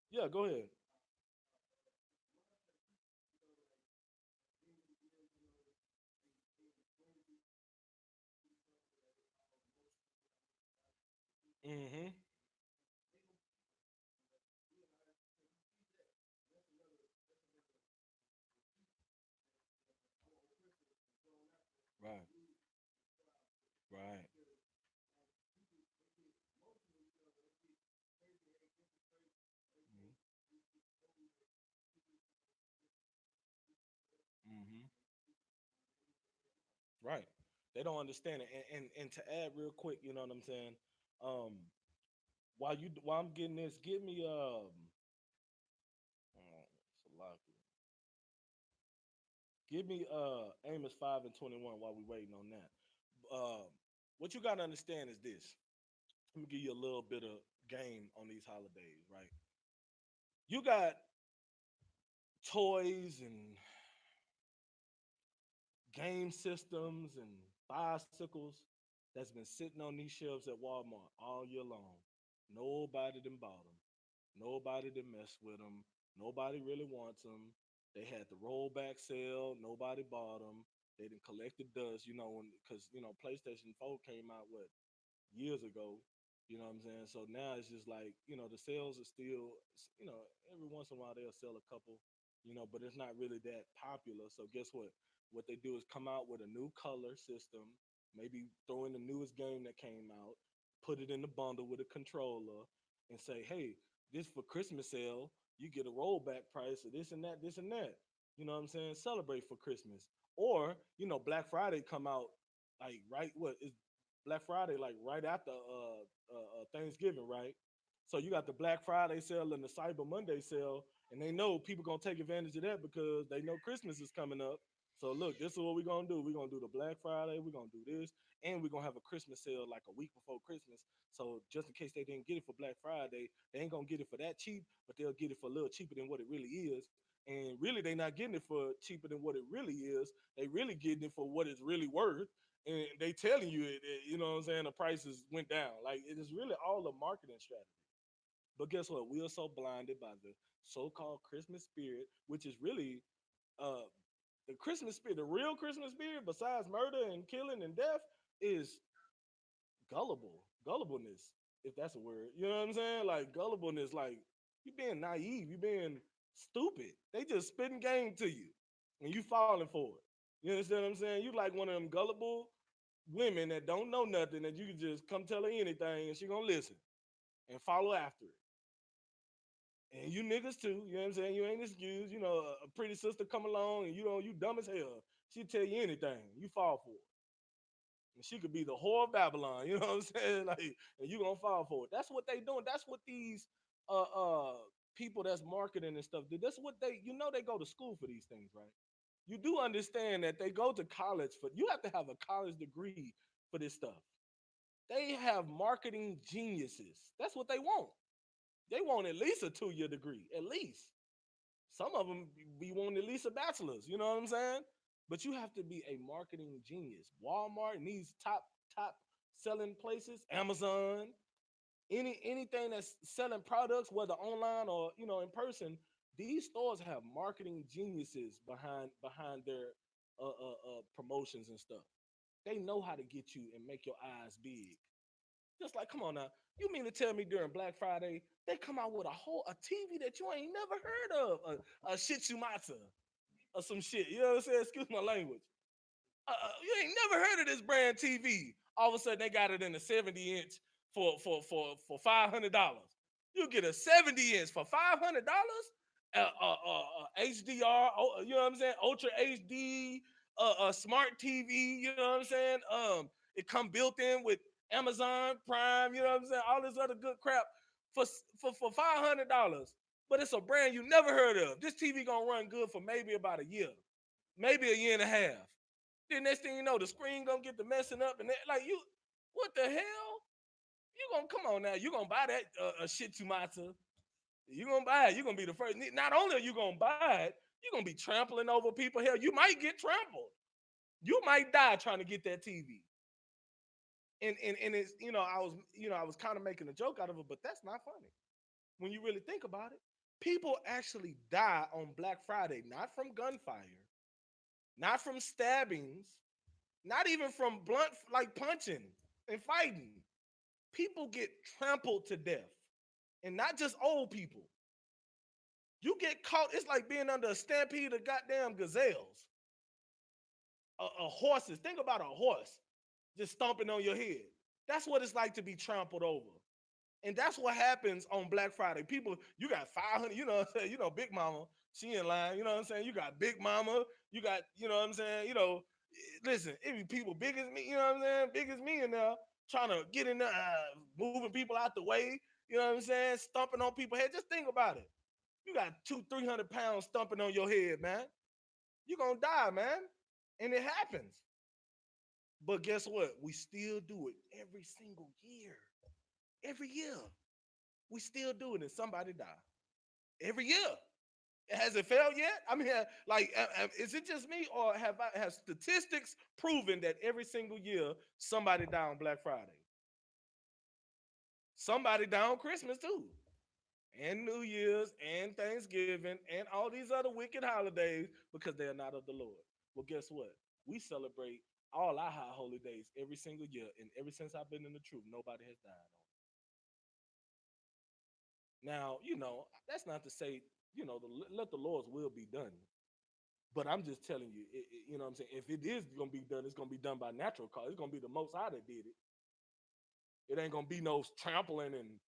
Yeah, go ahead. Mm-hmm. Right. Right. Mm-hmm. Right. They don't understand it. And to add real quick, you know what I'm saying? Um, while I'm getting this, give me Salaki. Give me Amos 5 and 21 while we waiting on that. What you gotta understand is this. Let me give you a little bit of game on these holidays, right? You got toys and game systems and bicycles that's been sitting on these shelves at Walmart all year long. Nobody done bought them. Nobody done mess with them. Nobody really wants them. They had the rollback sale. Nobody bought them. They didn't collect the dust, because PlayStation 4 came out years ago. You know what I'm saying? So now it's just like, the sales are still, every once in a while they'll sell a couple, but it's not really that popular. So guess what? What they do is come out with a new color system, maybe throw in the newest game that came out, put it in the bundle with a controller, and say, hey, this for Christmas sale, you get a rollback price of this and that, this and that. You know what I'm saying? Celebrate for Christmas. Or, Black Friday come out like right what is Black Friday, like right after Thanksgiving, right? So you got the Black Friday sale and the Cyber Monday sale, and they know people gonna take advantage of that because they know Christmas is coming up. So look, this is what we're gonna do. We're gonna do the Black Friday, we're gonna do this, and we're gonna have a Christmas sale like a week before Christmas. So just in case they didn't get it for Black Friday, they ain't gonna get it for that cheap, but they'll get it for a little cheaper than what it really is. And really they not getting it for cheaper than what it really is. They really getting it for what it's really worth, and they telling you you know what I'm saying, the prices went down. Like it is really all a marketing strategy. But guess what? We are so blinded by the so-called Christmas spirit, which is really uh the Christmas spirit, the real Christmas spirit, besides murder and killing and death, is gullibleness, if that's a word. You know what I'm saying? Like gullibleness, like you being naive, you being stupid. They just spitting game to you, and you falling for it. You understand what I'm saying? You like one of them gullible women that don't know nothing, that you can just come tell her anything, and she gonna listen and follow after it. And you niggas too, you know what I'm saying? You ain't excused. You know, a pretty sister come along and you know you dumb as hell. She tell you anything, you fall for it. And she could be the whore of Babylon, you know what I'm saying? Like, and you gonna fall for it. That's what they doing. That's what these uh uh people that's marketing and stuff do. That's what they, you know, they go to school for these things, right? You do understand that they go to college for, you have to have a college degree for this stuff. They have marketing geniuses. That's what they want. They want at least a 2 year degree, at least. Some of them be wanting at least a bachelor's. You know what I'm saying? But you have to be a marketing genius. Walmart and these top selling places, Amazon, anything that's selling products, whether online or you know in person, these stores have marketing geniuses behind their promotions and stuff. They know how to get you and make your eyes big. Just like, come on now. You mean to tell me during Black Friday they come out with a TV that you ain't never heard of, a Shitsumata or some shit? You know what I'm saying? Excuse my language. You ain't never heard of this brand TV. All of a sudden they got it in a 70 inch for $500. You get a 70 inch for $500. HDR, you know what I'm saying? Ultra HD, smart TV. You know what I'm saying? It come built in with Amazon Prime. You know what I'm saying? All this other good crap for $500. But it's a brand you never heard of. This TV gonna run good for maybe about a year, maybe a year and a half. Then next thing you know, the screen gonna get to messing up, and like you, what the hell? You gonna come on now? You gonna buy that shit to Mata? You gonna buy it? You gonna be the first. Not only are you gonna buy it, you gonna be trampling over people. Hell, you might get trampled. You might die trying to get that TV. And it's I was kind of making a joke out of it, but that's not funny when you really think about it. People actually die on Black Friday, not from gunfire, not from stabbings, not even from blunt like punching and fighting. People get trampled to death. And not just old people. You get caught, it's like being under a stampede of goddamn gazelles. Horses. Think about a horse just stomping on your head. That's what it's like to be trampled over. And that's what happens on Black Friday. People, you got 500, you know what I'm saying? You know, Big Mama, she in line, you know what I'm saying? You got Big Mama, you got, you know what I'm saying? You know, listen, it be people big as me, you know what I'm saying? Big as me in there, trying to get in there, moving people out the way, you know what I'm saying? Stomping on people's head. Just think about it. You got 200-300 pounds stomping on your head, man. You're gonna die, man. And it happens. But guess what? We still do it every single year. Every year. We still do it and somebody die. Every year. Has it failed yet? I mean, like, is it just me, or have statistics proven that every single year somebody die on Black Friday? Somebody die on Christmas too, and New Year's, and Thanksgiving, and all these other wicked holidays because they are not of the Lord. Well, guess what? We celebrate all our high holy days every single year, and ever since I've been in the truth, nobody has died on it. Now, that's not to say, let the Lord's will be done. But I'm just telling you, you know what I'm saying? If it is going to be done, it's going to be done by natural cause. It's going to be the Most High that did it. It ain't going to be no trampling and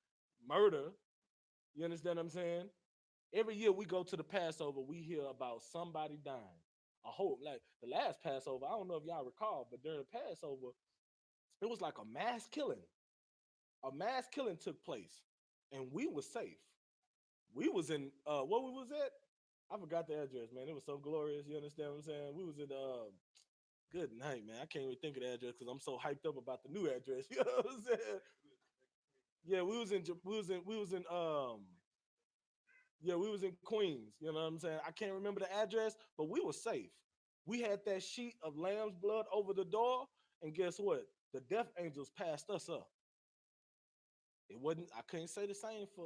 murder. You understand what I'm saying? Every year we go to the Passover, we hear about somebody dying. I hope, like the last Passover, I don't know if y'all recall, but during the Passover, it was like a mass killing. A mass killing took place, and we were safe. We was in what we was at? I forgot the address, man. It was so glorious. You understand what I'm saying? We was in good night, man. I can't even think of the address because I'm so hyped up about the new address. You know what I'm saying? Yeah, we was in Yeah, we was in Queens. You know what I'm saying? I can't remember the address, but we were safe. We had that sheet of lamb's blood over the door, and guess what? The death angels passed us up. It wasn't. I couldn't say the same for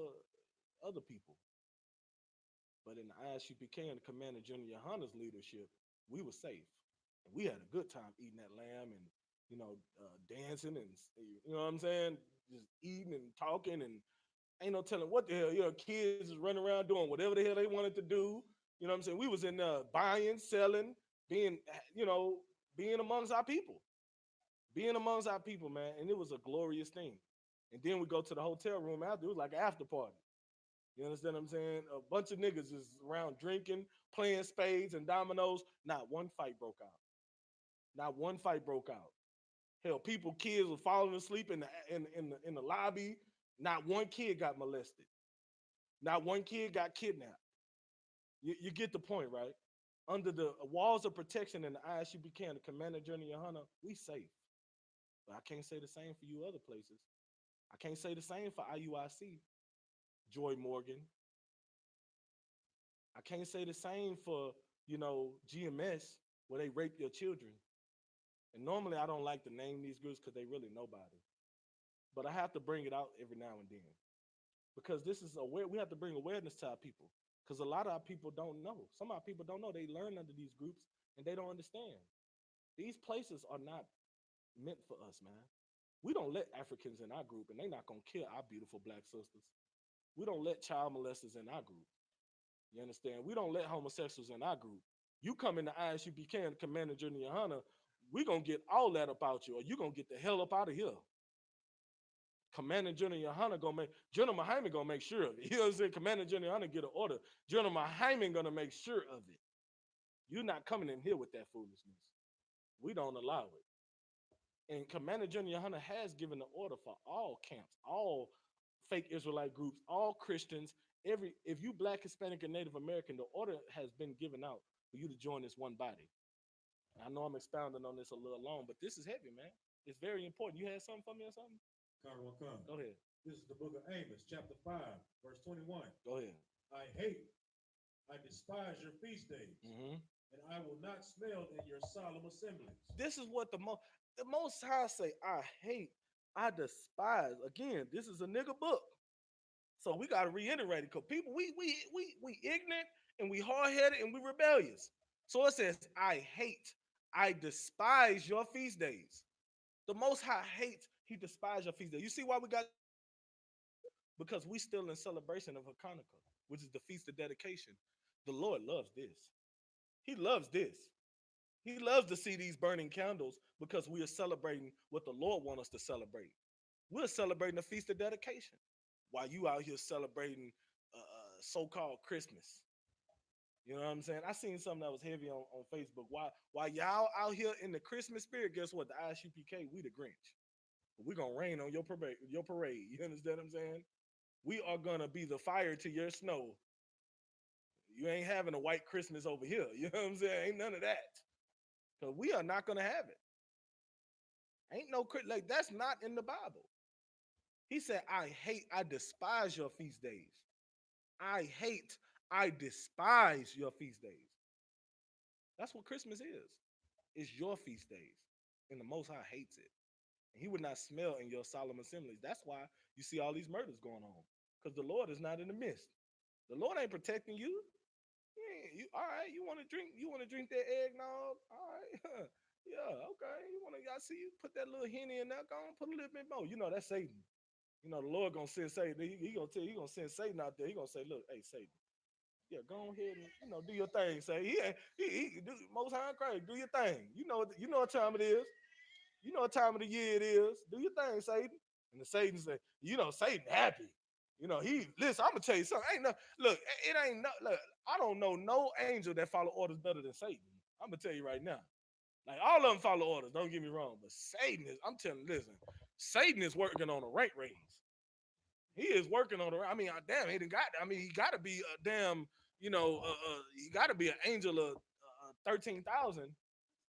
other people, but in the I.S.U.P.K and the Commander General Yohanna's leadership, we were safe, and we had a good time eating that lamb and dancing and you know what I'm saying, just eating and talking and ain't no telling what the hell. Kids is running around doing whatever the hell they wanted to do. You know what I'm saying? We was in buying, selling, being, being amongst our people, being amongst our people, man. And it was a glorious thing. And then we go to the hotel room after. It was like an after party. You understand what I'm saying? A bunch of niggas is around drinking, playing spades and dominoes. Not one fight broke out. Not one fight broke out. Hell, kids were falling asleep in the lobby. Not one kid got molested. Not one kid got kidnapped. You get the point, right? Under the walls of protection in the I.S.U.P.K and the Commander Journey Yohanna, we safe. But I can't say the same for you other places. I can't say the same for IUIC, Joy Morgan. I can't say the same for, GMS, where they rape your children. And normally I don't like to name these groups because they really nobody. But I have to bring it out every now and then. Because this is we have to bring awareness to our people. Because a lot of our people don't know. Some of our people don't know. They learn under these groups and they don't understand. These places are not meant for us, man. We don't let Africans in our group and they're not going to kill our beautiful black sisters. We don't let child molesters in our group. You understand? We don't let homosexuals in our group. You come in the I.S.U.P.K and Commander Junior Yohanna, we going to get all that about you, or you going to get the hell up out of here. Commander General Yohanna General Hyman gonna make sure of it. You know what I'm saying? Commander General Yohanna get an order. General Hyman gonna make sure of it. You're not coming in here with that foolishness. We don't allow it. And Commander General Yohanna has given the order for all camps, all fake Israelite groups, all Christians, if you Black, Hispanic, and Native American, the order has been given out for you to join this one body. And I know I'm expounding on this a little long, but this is heavy, man. It's very important. You had something for me or something? Go ahead. This is the book of Amos, chapter 5, verse 21. Go ahead. I despise your feast days, and I will not smell in your solemn assemblies. This is what the Most High say, I hate, I despise. Again, this is a nigga book. So we got to reiterate it because people, we ignorant and we hard-headed and we rebellious. So it says, I hate, I despise your feast days. The Most High hates, he despises your feast days. You see why we got? Because we still in celebration of Hanukkah, which is the feast of dedication. The Lord loves this. He loves this. He loves to see these burning candles because we are celebrating what the Lord wants us to celebrate. We're celebrating the feast of dedication while you out here celebrating so-called Christmas. You know what I'm saying? I seen something that was heavy on Facebook. While y'all out here in the Christmas spirit, guess what? The I.S.U.P.K, we the Grinch. We're going to rain on your parade. You understand what I'm saying? We are going to be the fire to your snow. You ain't having a white Christmas over here. You know what I'm saying? Ain't none of that. Because we are not going to have it. Ain't no, like, that's not in the Bible. He said, I despise your feast days. I despise your feast days. That's what Christmas is. It's your feast days. And the Most High hates it. And he would not smell in your solemn assemblies. That's why you see all these murders going on. Because the Lord is not in the midst. The Lord ain't protecting you. All right, you want to drink that eggnog? All right. Yeah, okay. I see you put that little Henny in there, go on, put a little bit more. You know, that's Satan. You know, the Lord gonna send Satan. He gonna send Satan out there. He gonna say, look, hey, Satan, yeah, go ahead and do your thing. Say, he do Most High Christ, do your thing. You know what time it is. You know what time of the year it is. Do your thing, Satan. And the Satan said, Satan happy. Listen, I'm gonna tell you something. Look, it ain't no look, I don't know no angel that follow orders better than Satan. I'm gonna tell you right now. Like, all of them follow orders, don't get me wrong, but Satan is, I'm telling you, listen, Satan is working on a rank raise. He is working on I mean, damn, he gotta be a damn, he gotta be an angel of 13,000.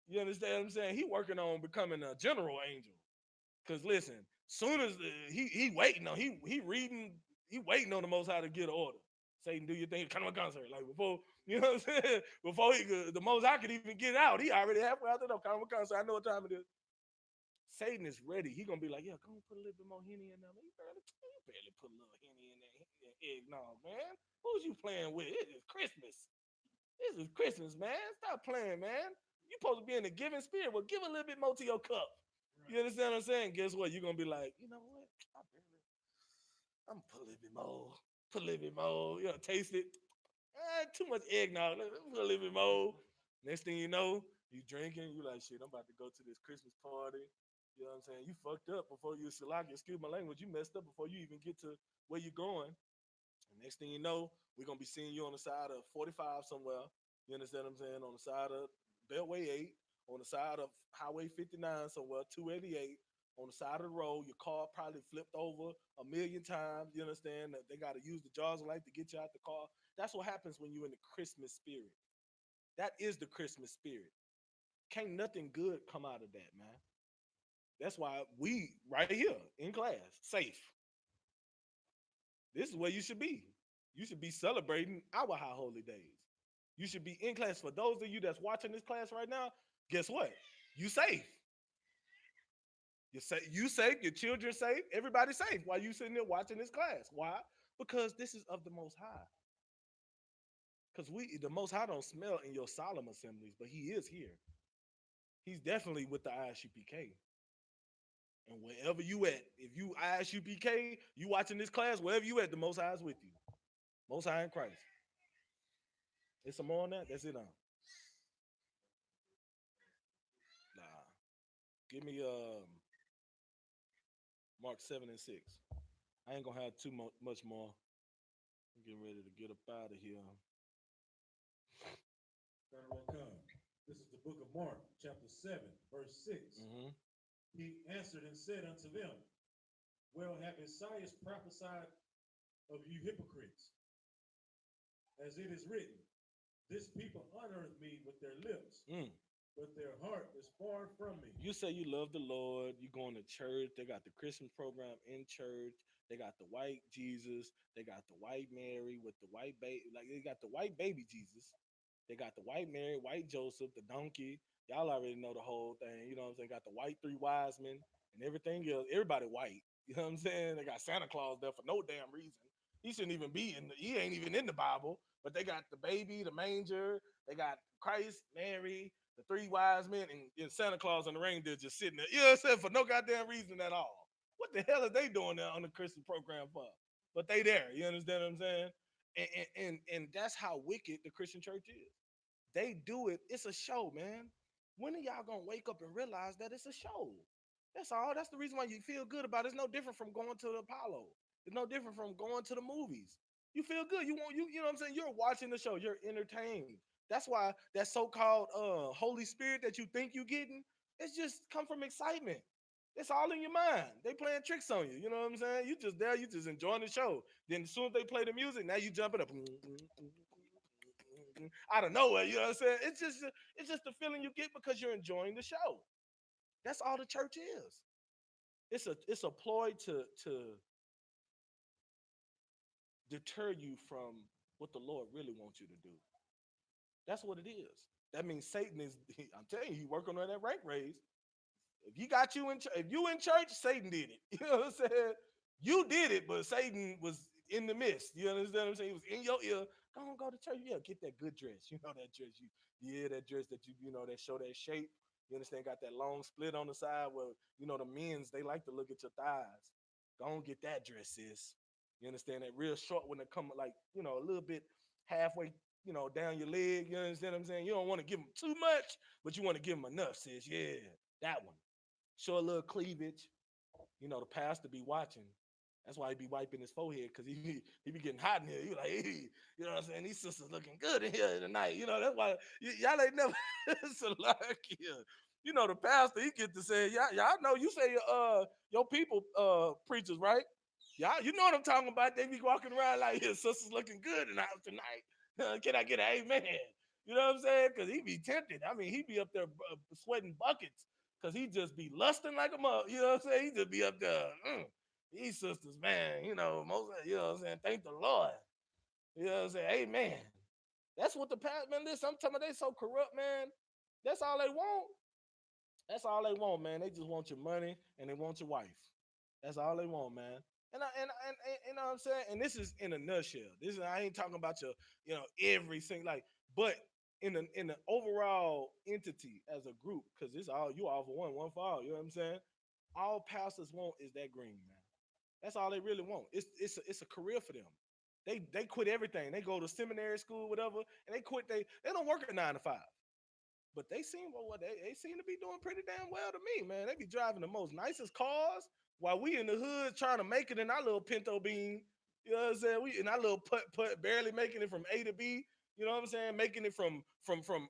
You understand what I'm saying? He working on becoming a general angel. Cause listen, soon as he waiting on, he waiting on the Most High to get an order. Satan, do your thing, come to a concert. Like before, you know what I'm saying? Before he could, the most I could even get out, he already halfway out the door, come to a concert. I know what time it is. Satan is ready. He gonna be like, yeah, come on, put a little bit more Henny in there. Man, you barely put a little Henny in there. Eggnog, man. Who's you playing with? It is Christmas. This is Christmas, man. Stop playing, man. You supposed to be in the giving spirit. Well, give a little bit more to your cup. You understand what I'm saying? Guess what? You're gonna be like, you know what? I'm gonna put a little bit more. Put a little bit more. You know, taste it. Too much eggnog. Let me put a little bit more. Next thing you know, you drinking. You like, shit, I'm about to go to this Christmas party. You know what I'm saying? You fucked up before you SHALAM. Excuse my language. You messed up before you even get to where you're going. And next thing you know, we're gonna be seeing you on the side of 45 somewhere. You understand what I'm saying? On the side of Beltway 8, on the side of Highway 59 somewhere, 288, on the side of the road. Your car probably flipped over a million times. You understand that they got to use the jaws of life to get you out the car. That's what happens when you're in the Christmas spirit. That is the Christmas spirit. Can't nothing good come out of that, man. That's why we right here in class, safe. This is where you should be. You should be celebrating our high holy days. You should be in class. For those of you that's watching this class right now, guess what? You safe. You safe. Your children safe. Everybody safe while you sitting there watching this class. Why? Because this is of the Most High. Because the Most High don't smell in your solemn assemblies, but He is here. He's definitely with the I.S.U.P.K. And wherever you at, if you I.S.U.P.K, you watching this class, wherever you at, the Most High is with you. Most High in Christ. There's some more on that? That's it on. Nah. Give me Mark 7 and 6. I ain't gonna have too much more. I'm getting ready to get up out of here. Come. This is the book of Mark, chapter 7, verse 6. Mm-hmm. He answered and said unto them, well, have I.S.U.P.K prophesied of you hypocrites, as it is written, this people honoreth me with their lips, but their heart is far from me. You say you love the Lord, you going to church, they got the Christmas program in church, they got the white Jesus, they got the white Mary with the white baby, like they got the white baby Jesus, they got the white Mary, white Joseph, the donkey. Y'all already know the whole thing, you know what I'm saying? Got the white three wise men and everything else, everybody white. You know what I'm saying? They got Santa Claus there for no damn reason. He shouldn't even be he ain't even in the Bible, but they got the baby, the manger, they got Christ, Mary, the three wise men, and Santa Claus and the reindeer just sitting there. You know what I'm saying? For no goddamn reason at all. What the hell are they doing there on the Christmas program for? But they there. You understand what I'm saying? And that's how wicked the Christian church is. They do it. It's a show, man. When are y'all gonna wake up and realize that it's a show? That's all. That's the reason why you feel good about it. It's no different from going to the Apollo. It's no different from going to the movies. You feel good. You know what I'm saying? You're watching the show. You're entertained. That's why that so-called Holy Spirit that you think you're getting, it's just come from excitement. It's all in your mind. They playing tricks on you. You know what I'm saying? You just there, you just enjoying the show. Then as soon as they play the music, now you jumping up out of nowhere. You know what I'm saying? It's just the feeling you get because you're enjoying the show. That's all the church is. It's a ploy to deter you from what the Lord really wants you to do. That's what it is. That means Satan is. I'm telling you, he working on that rank raise. If you got you in, if you in church, Satan did it. You know what I'm saying? You did it, but Satan was in the midst. You understand what I'm saying? He was in your ear. Go to church. Yeah, get that good dress. You know that dress. That dress that that show that shape. You understand? Got that long split on the side where the men's they like to look at your thighs. Go on, get that dress, sis. You understand that real short when it come like a little bit halfway down your leg. You understand what I'm saying? You don't want to give them too much, but you want to give them enough, sis. Yeah, that one. Show a little cleavage. The pastor be watching. That's why he be wiping his forehead because he be getting hot in here. He like, hey, you know what I'm saying? These sisters looking good in here tonight. That's why y'all ain't never select here. The pastor, he get to say, y'all know you say your people preachers, right? Y'all, you know what I'm talking about. They be walking around like his sisters looking good in the house tonight. Can I get an amen? You know what I'm saying? Because he be tempted. I mean, he be up there sweating buckets because he just be lusting like a mother. You know what I'm saying? He just be up there. These sisters, man, most, you know what I'm saying? Thank the Lord. You know what I'm saying? Amen. That's what the past, man. Listen, I'm talking about they so corrupt, man. That's all they want. That's all they want, man. They just want your money and they want your wife. That's all they want, man. And you know what I'm saying? And this is in a nutshell. This is I ain't talking about your, every single like, but in the overall entity as a group, because it's all you all for one, one for all. You know what I'm saying? All pastors want is that green, man. That's all they really want. It's a career for them. They quit everything. They go to seminary school, whatever, and they quit. They don't work at 9 to 5. But they seem to be doing pretty damn well to me, man. They be driving the most nicest cars while we in the hood trying to make it in our little Pinto bean. You know what I'm saying? We in our little put barely making it from A to B. You know what I'm saying? Making it from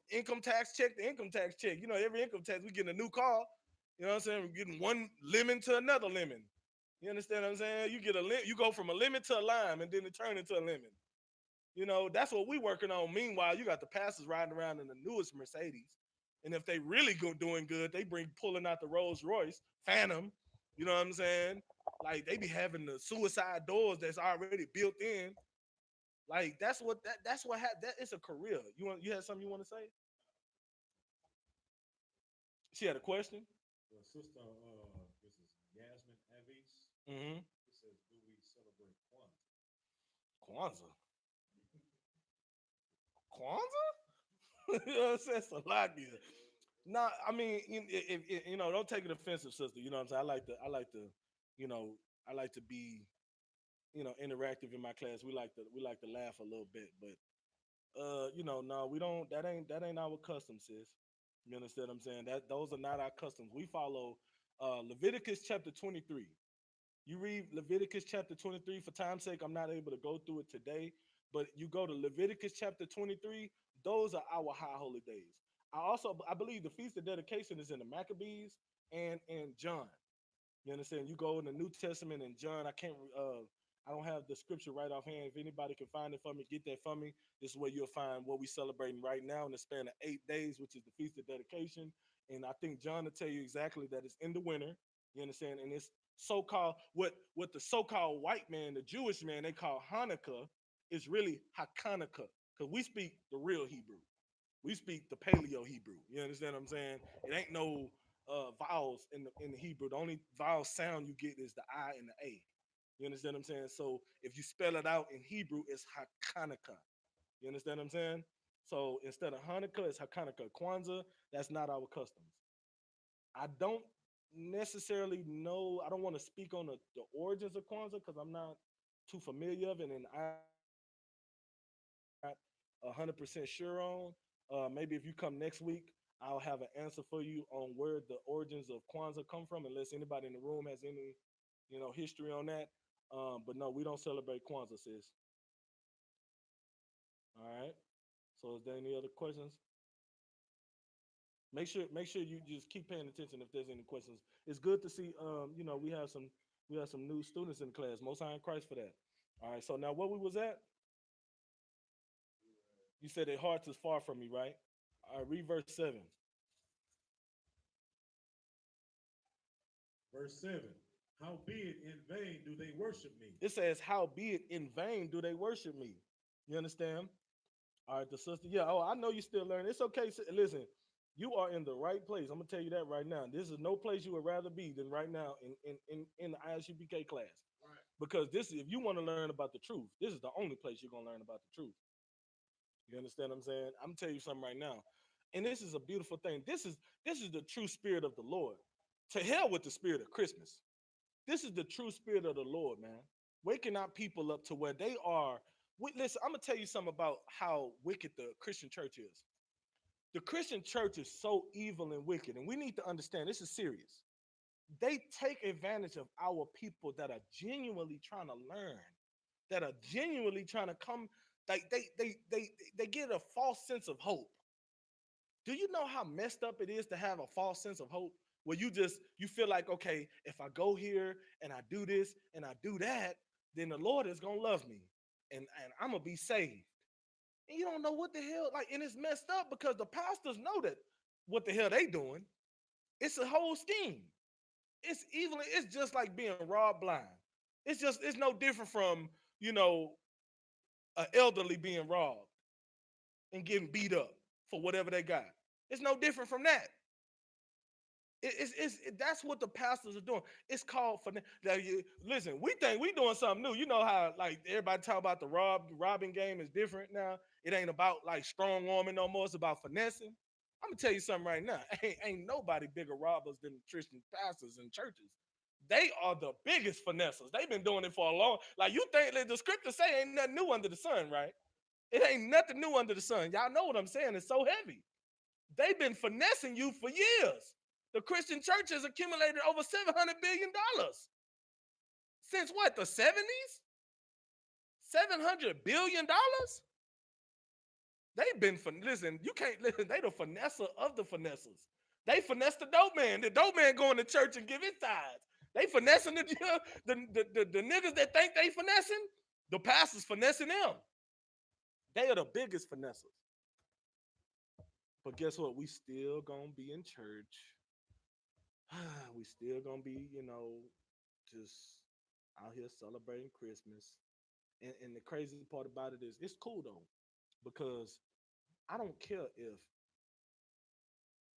income tax check to income tax check. You know, every income tax we getting a new car. You know what I'm saying? We're getting one lemon to another lemon. You understand what I'm saying? You go from a lemon to a lime and then it turn into a lemon. That's what we working on. Meanwhile, you got the pastors riding around in the newest Mercedes. And if they really doing good, they bring pulling out the Rolls Royce Phantom. You know what I'm saying? Like they be having the suicide doors that's already built in. Like that is a career. You had something you want to say? She had a question. Well, sister, this is Yasmin Avis. Mm-hmm. It says, "Do we celebrate Kwanzaa?" Kwanzaa. Kwanzaa? You know what I'm saying? Salakia. Nah, I mean, don't take it offensive, sister. You know what I'm saying? You know, I like to be, interactive in my class. We like to laugh a little bit, but no, we don't. That ain't our custom, sis. You understand what I'm saying? Those are not our customs. We follow Leviticus chapter 23. You read Leviticus chapter 23. For time's sake, I'm not able to go through it today, but you go to Leviticus chapter 23. Those are our high holy days. I believe the feast of dedication is in the Maccabees and in John. You understand? You go in the New Testament and John. I don't have the scripture right offhand. If anybody can find it for me, get that for me. This is where you'll find what we're celebrating right now in the span of 8 days, which is the feast of dedication. And I think John will tell you exactly that it's in the winter. You understand? And it's so-called what the so-called white man, the Jewish man, they call Hanukkah, is really Hakanakah, because we speak the real Hebrew. We speak the Paleo Hebrew. You understand what I'm saying? It ain't no vowels in the Hebrew. The only vowel sound you get is the I and the A. You understand what I'm saying? So if you spell it out in Hebrew, it's Hakanakah. You understand what I'm saying? So instead of Hanukkah, it's Hakanakah. Kwanzaa, that's not our customs. I don't necessarily know. I don't want to speak on the origins of Kwanzaa because I'm not too familiar of it, and I not 100% sure on. Maybe if you come next week, I'll have an answer for you on where the origins of Kwanzaa come from, unless anybody in the room has any, history on that. But no, we don't celebrate Kwanzaa, sis. All right. So is there any other questions? Make sure you just keep paying attention if there's any questions. It's good to see. We have some new students in the class. Most High in Christ for that. All right. So now what we was at? You said their hearts is far from me, right? All right. Read verse 7. Verse 7. Howbeit in vain do they worship me. It says, "How be it in vain do they worship me?" You understand? All right, the sister. Yeah. Oh, I know you still learning. It's okay. Listen, you are in the right place. I'm gonna tell you that right now. This is no place you would rather be than right now in the I.S.U.P.K class. Right. Because if you want to learn about the truth, this is the only place you're gonna learn about the truth. You understand what I'm saying? I'm gonna tell you something right now. And this is a beautiful thing. This is the true spirit of the Lord. To hell with the spirit of Christmas. This is the true spirit of the Lord, man. Waking our people up to where they are. Listen, I'm gonna tell you something about how wicked the Christian church is. The Christian church is so evil and wicked, and we need to understand this is serious. They take advantage of our people that are genuinely trying to learn, that are genuinely trying to come. They get a false sense of hope. Do you know how messed up it is to have a false sense of hope? Where you feel like, okay, if I go here and I do this and I do that, then the Lord is gonna love me and I'm gonna be saved. And you don't know what the hell, like, and it's messed up because the pastors know that what the hell they doing. It's a whole scheme. It's evil. It's just like being robbed blind. It's no different from, you know, an elderly being robbed and getting beat up for whatever they got. It's no different from that. That's what the pastors are doing. It's called for. Like, listen, we think we doing something new. You know how like everybody talk about the robbing game is different now. It ain't about like strong arming no more. It's about finessing. I'm gonna tell you something right now. Ain't nobody bigger robbers than Christian pastors and churches. They are the biggest finessers. They've been doing it for a long. Like you think like, the scriptures say ain't nothing new under the sun, right? It ain't nothing new under the sun. Y'all know what I'm saying. It's so heavy. They've been finessing you for years. The Christian church has accumulated over $700 billion. Since what, the 70s? $700 billion? They've been, listen, you can't, listen, they the finesser of the finessers. They finesse the dope man. The dope man going to church and give his tithes. They finessing the niggas that think they finessing, the pastors finessing them. They are the biggest finessers. But guess what? We still gonna be in church. We still gonna be, just out here celebrating Christmas. And the crazy part about it is it's cool though, because I don't care if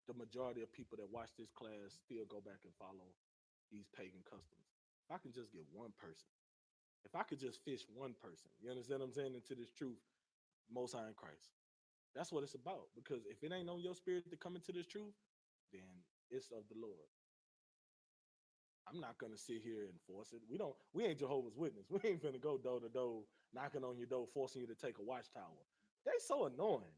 the majority of people that watch this class still go back and follow these pagan customs. If I can just get one person, if I could just fish one person, you understand what I'm saying, into this truth, most high in Christ. That's what it's about. Because if it ain't on your spirit to come into this truth, then it's of the Lord. I'm not gonna sit here and force it. We ain't Jehovah's Witness. We ain't finna go door to door, knocking on your door, forcing you to take a watchtower. They so annoying.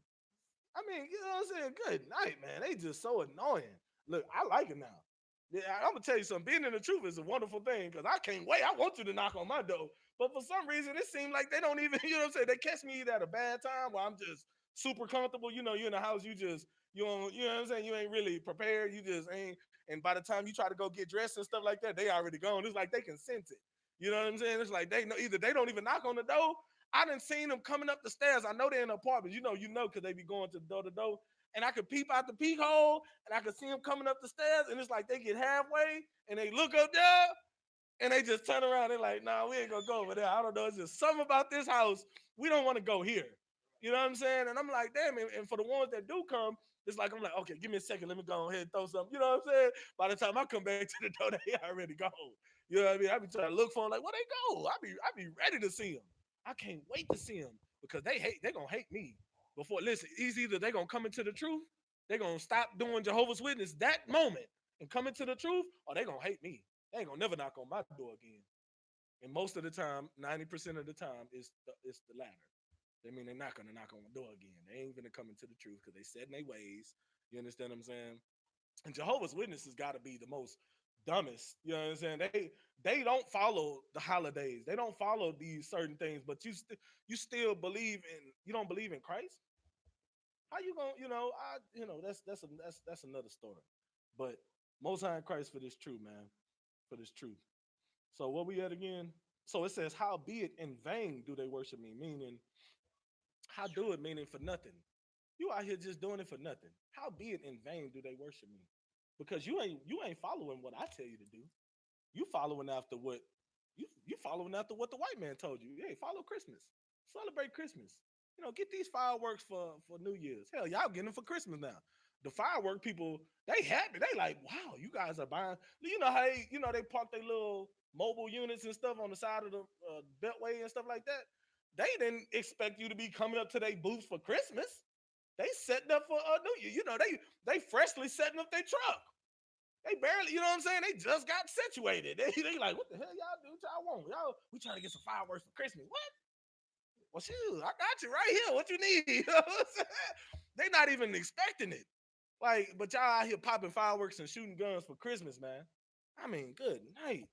I mean, you know what I'm saying? Good night, man. They just so annoying. Look, I like it now. Yeah, I'm gonna tell you something. Being in the truth is a wonderful thing because I can't wait. I want you to knock on my door, but for some reason, it seems like they don't even. You know what I'm saying? They catch me either at a bad time where I'm just super comfortable. You know, you're in the house. You don't. You know what I'm saying? You ain't really prepared. You just ain't. And by the time you try to go get dressed and stuff like that, they already gone. It's like they can sense it. You know what I'm saying? It's like they know either they don't even knock on the door. I done seen them coming up the stairs. I know they're in apartments. You know, because they be going to door, and I could peep out the peek hole, and I could see them coming up the stairs, and it's like they get halfway, and they look up there, and they just turn around. They're like, "Nah, we ain't gonna go over there. I don't know. It's just something about this house. We don't want to go here." You know what I'm saying? And I'm like, damn. And for the ones that do come, it's like I'm like, okay, give me a second. Let me go ahead and throw something. You know what I'm saying? By the time I come back to the door, they already gone. You know what I mean? I be trying to look for them, like, where they go? I be ready to see them. I can't wait to see them because they gonna hate me. Before, listen, it's either they gonna come into the truth, they gonna stop doing Jehovah's Witness that moment and come into the truth, or they gonna hate me. They ain't gonna never knock on my door again. And most of the time, 90% of the time, it's the latter. I mean, they're not gonna knock on the door again. They ain't gonna come into the truth because they set in their ways. You understand what I'm saying? And Jehovah's Witnesses got to be the most dumbest. You know what I'm saying? They don't follow the holidays. They don't follow these certain things. But you still believe in. You don't believe in Christ. How you gonna? That's another story. But Most High in Christ for this truth, man. For this truth. So what we at again? So it says, "How be it in vain do they worship me?" Meaning, how do it? Meaning for nothing. You out here just doing it for nothing. How be it in vain do they worship me? Because you ain't following what I tell you to do. You following after what you following after what the white man told you. Hey, follow Christmas. Celebrate Christmas. Get these fireworks for New Year's. Hell, y'all getting them for Christmas now. The firework people, they happy. They like, wow, you guys are buying. You know how they park their little mobile units and stuff on the side of the beltway and stuff like that. They didn't expect you to be coming up to their booths for Christmas. They setting up for New Year. They freshly setting up their truck. They barely, you know what I'm saying? They just got situated. They like, what the hell y'all do? What y'all want? We trying to get some fireworks for Christmas. What? Well, shoot, I got you right here. What you need? You know what I'm saying? They not even expecting it. Like, but y'all out here popping fireworks and shooting guns for Christmas, man. I mean, good night.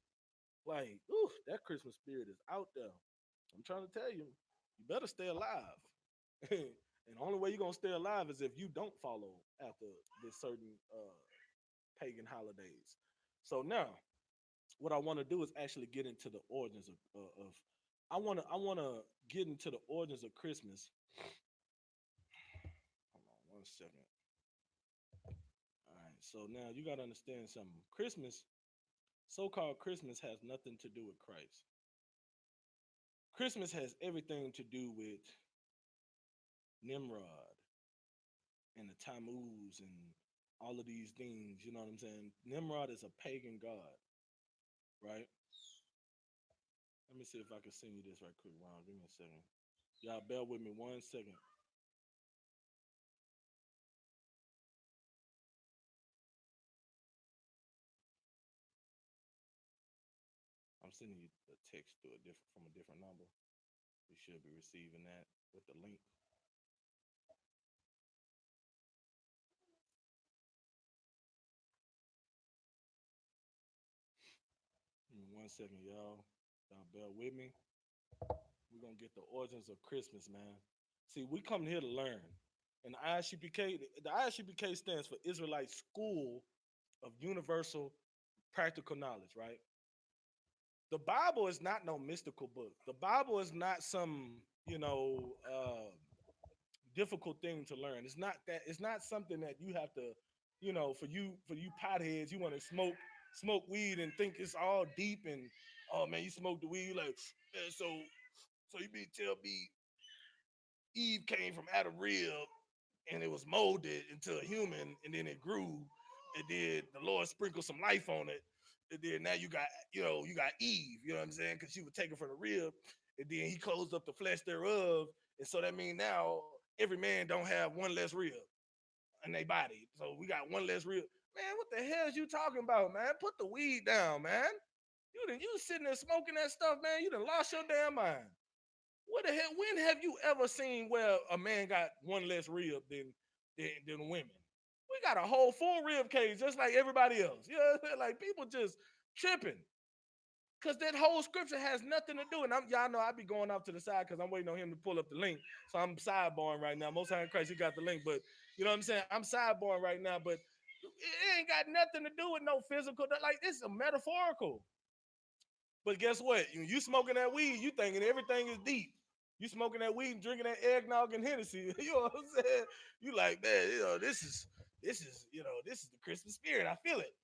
Like, ooh, that Christmas spirit is out there. I'm trying to tell you, you better stay alive. And the only way you're gonna stay alive is if you don't follow after this certain pagan holidays. So now, what I want to do is actually get into the origins of I want to get into the origins of Christmas. Hold on one second. All right. So now you got to understand something. Christmas, so-called Christmas, has nothing to do with Christ. Christmas has everything to do with Nimrod and the Tammuz and all of these things. You know what I'm saying? Nimrod is a pagan god, right? Let me see if I can send you this right quick, Ron. Give me a second. Y'all bear with me 1 second. I'm sending you a text to a different from a different number. You should be receiving that with the link. Give me 1 second, y'all. Y'all bear with me. We're gonna get the origins of Christmas, man. See, we come here to learn. And the I.S.U.P.K stands for Israelite School of Universal Practical Knowledge, right? The Bible is not no mystical book. The Bible is not some, difficult thing to learn. It's not that. It's not something that you have to, for you potheads, you want to smoke weed and think it's all deep and oh man, you smoke the weed like man, so you mean tell me Eve came from Adam rib and it was molded into a human and then it grew and then the Lord sprinkled some life on it and then now you got Eve, you know what I'm saying? Because she was taken from the rib and then he closed up the flesh thereof and so that means now every man don't have one less rib in their body. So we got one less rib. Man, what the hell is you talking about, man? Put the weed down, man. You sitting there smoking that stuff, man. You done lost your damn mind. What the hell? When have you ever seen where a man got one less rib than women? We got a whole full rib cage just like everybody else. You know what I'm saying? Like people just tripping. Cause that whole scripture has nothing to do. And y'all know I be going off to the side because I'm waiting on him to pull up the link. So I'm sidebarring right now. Most High in Christ, he got the link, but you know what I'm saying? I'm sidebarring right now, but it ain't got nothing to do with no physical. Like it's a metaphorical. But guess what? You smoking that weed, you thinking everything is deep. You smoking that weed and drinking that eggnog and Hennessy. You know what I'm saying? You like, man, this is the Christmas spirit. I feel it.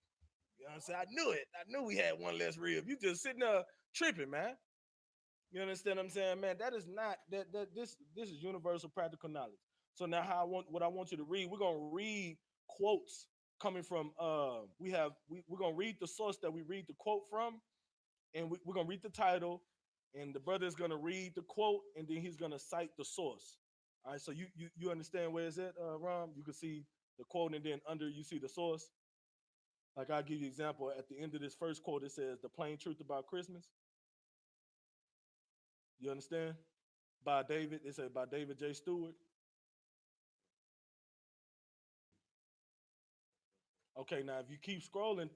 You know what I'm saying? I knew it. I knew we had one less rib. You just sitting there tripping, man. You understand what I'm saying, man? That is not this is universal practical knowledge. So now what I want you to read, we're gonna read quotes coming from we're gonna read the source that we read the quote from, and we're gonna read the title, and the brother is gonna read the quote, and then he's gonna cite the source. All right, so you understand where it's at, Rom? You can see the quote, and then under you see the source. Like I'll give you an example. At the end of this first quote, it says the plain truth about Christmas. You understand? By David, it said by David J. Stewart. Okay, now if you keep scrolling,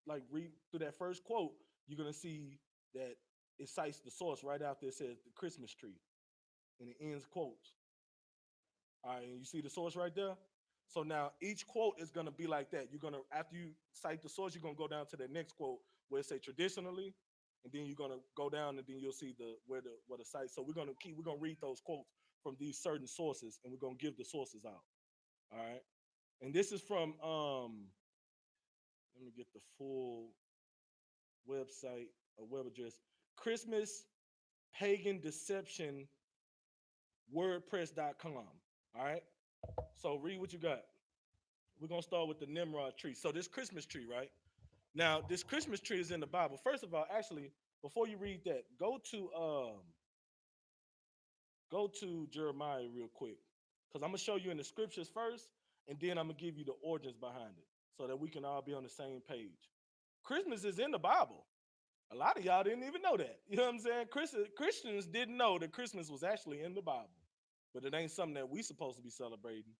like read through that first quote, you're gonna see that it cites the source right after it says the Christmas tree, and it ends quotes. All right, and you see the source right there. So now each quote is gonna be like that. You're gonna after you cite the source, you're gonna go down to the next quote where it say traditionally, and then you're gonna go down and then you'll see where the site. So we're gonna read those quotes from these certain sources, and we're gonna give the sources out. All right, and this is from let me get the full website or web address. Christmas Pagan Deception WordPress.com. All right. So read what you got. We're gonna start with the Nimrod tree. So this Christmas tree, right? Now, this Christmas tree is in the Bible. First of all, actually, before you read that, go to Jeremiah real quick. Because I'm gonna show you in the scriptures first, and then I'm gonna give you the origins behind it so that we can all be on the same page. Christmas is in the Bible. A lot of y'all didn't even know that. You know what I'm saying? Christians didn't know that Christmas was actually in the Bible. But it ain't something that we supposed to be celebrating.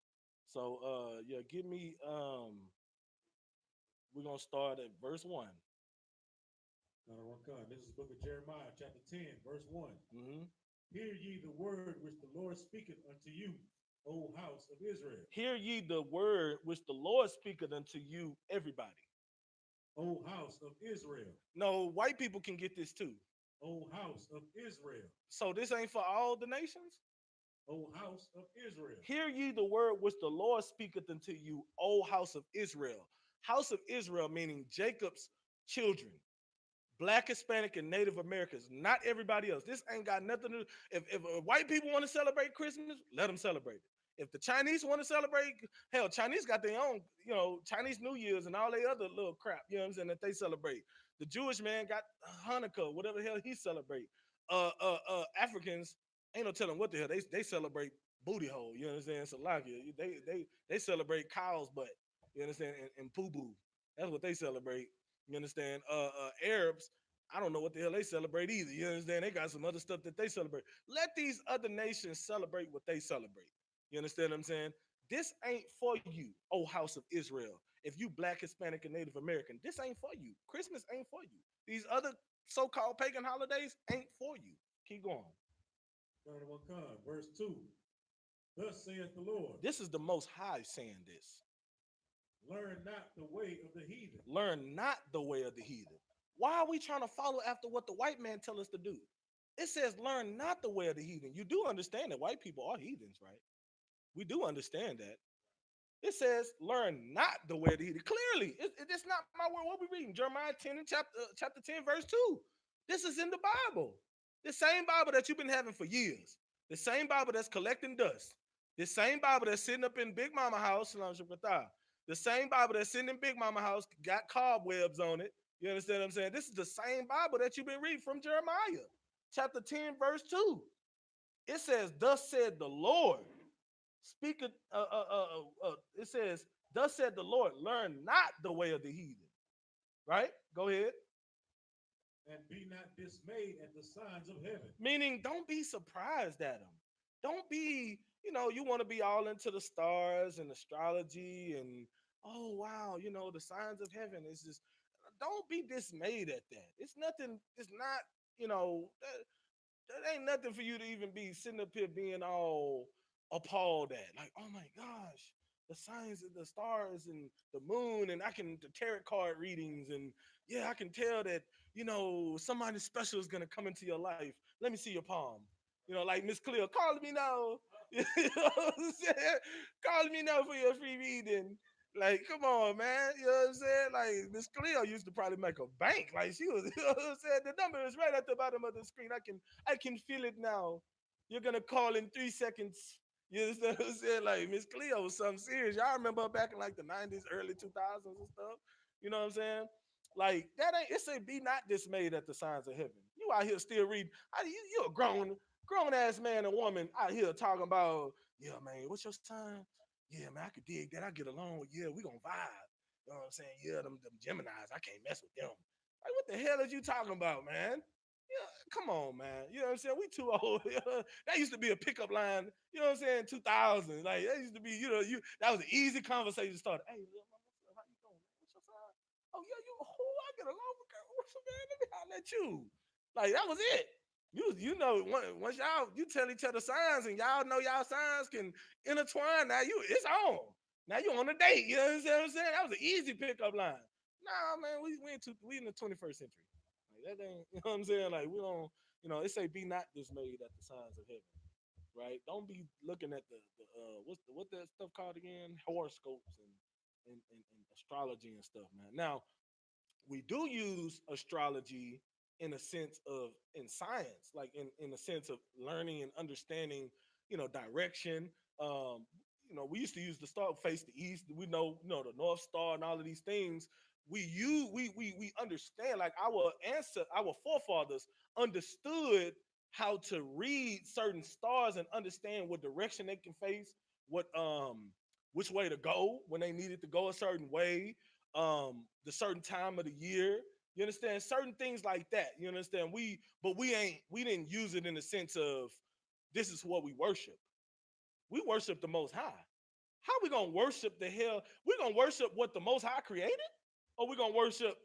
So yeah, give me we're gonna start at verse 1. This is the book of Jeremiah, chapter 10, verse 1. Mm-hmm. Hear ye the word which the Lord speaketh unto you, O house of Israel. Hear ye the word which the Lord speaketh unto you, everybody. O house of Israel. No, white people can get this too. O house of Israel. So this ain't for all the nations? O house of Israel. Hear ye the word which the Lord speaketh unto you, O house of Israel. House of Israel meaning Jacob's children. Black, Hispanic, and Native Americans, not everybody else. This ain't got nothing to do. If white people want to celebrate Christmas, let them celebrate it. If the Chinese want to celebrate, hell, Chinese got their own, Chinese New Year's and all their other little crap, you know what I'm saying, that they celebrate. The Jewish man got Hanukkah, whatever the hell he celebrate. Africans, ain't no telling what the hell they celebrate booty hole, you know what I'm saying? Salakia. They celebrate cow's butt, you understand, and poo boo. That's what they celebrate. You understand? Arabs, I don't know what the hell they celebrate either. You understand? They got some other stuff that they celebrate. Let these other nations celebrate what they celebrate. You understand what I'm saying? This ain't for you, oh house of Israel. If you black, Hispanic, and Native American, this ain't for you. Christmas ain't for you. These other so-called pagan holidays ain't for you. Keep going. 31 verse 2. Thus saith the Lord, This is the Most High saying this. learn not the way of the heathen. Learn not the way of the heathen. Why are we trying to follow after what the white man tell us to do? It says, learn not the way of the heathen. You do understand that white people are heathens, right? We do understand that. It says, learn not the way of the heathen. Clearly, it's not my word. What we reading? Jeremiah 10 and chapter 10, verse 2. This is in the Bible. The same Bible that you've been having for years. The same Bible that's collecting dust. The same Bible that's sitting up in Big Mama house. The same Bible that's sitting in Big Mama house got cobwebs on it. You understand what I'm saying? This is the same Bible that you've been reading from Jeremiah, chapter 10, verse 2. It says, thus said the Lord. Speak. It says, thus said the Lord, learn not the way of the heathen. Right? Go ahead. And be not dismayed at the signs of heaven. Meaning, don't be surprised at them. Don't be, you want to be all into the stars and astrology and, oh, wow, the signs of heaven. It's just, don't be dismayed at that. It's nothing, it's not, that ain't nothing for you to even be sitting up here being all appalled at. Like, oh my gosh, the signs of the stars and the moon, and the tarot card readings, and yeah, I can tell that, somebody special is gonna come into your life. Let me see your palm. Like Miss Cleo, call me now. You know what I'm saying? Call me now for your free reading. Like, come on, man. You know what I'm saying? Like, Miss Cleo used to probably make a bank. Like, she was, you know what I'm saying? The number is right at the bottom of the screen. I can feel it now. You're gonna call in 3 seconds. You understand what I'm saying? Like, Miss Cleo was something serious. Y'all remember her back in like the 90s, early 2000s and stuff? You know what I'm saying? Like, that ain't, it say, be not dismayed at the signs of heaven. You out here still reading. You a grown ass man and woman out here talking about, yeah, man, what's your sign? Yeah, man, I could dig that. I get along with, yeah, we gonna vibe. You know what I'm saying? Yeah, them Geminis, I can't mess with them. Like, what the hell is you talking about, man? Yeah, come on, man. You know what I'm saying? We too old. That used to be a pickup line, you know what I'm saying, 2000. Like, that used to be, that was an easy conversation to start. Hey, little mama, how you doing? What's your sign? Oh, yeah, I get along with girl. What's your man? Let me holler at you. Like, that was it. Once y'all you tell each other signs and y'all know y'all signs can intertwine. Now it's on. Now you on a date. You know what I'm saying? That was an easy pickup line. Nah, man, we in the 21st century. Like, that ain't, you know what I'm saying? Like, we don't, it say be not dismayed at the signs of heaven. Right? Don't be looking at what that stuff called again? Horoscopes and astrology and stuff, man. Now, we do use astrology in a sense of in science, like in a sense of learning and understanding, direction. We used to use the star face the east. We know, the North Star and all of these things. We understand, like our forefathers understood how to read certain stars and understand what direction they can face, what which way to go when they needed to go a certain way, the certain time of the year. You understand certain things like that. You understand we didn't use it in the sense of this is what we worship. We worship the Most High. How we gonna worship the hell? We gonna worship what the Most High created, or we gonna worship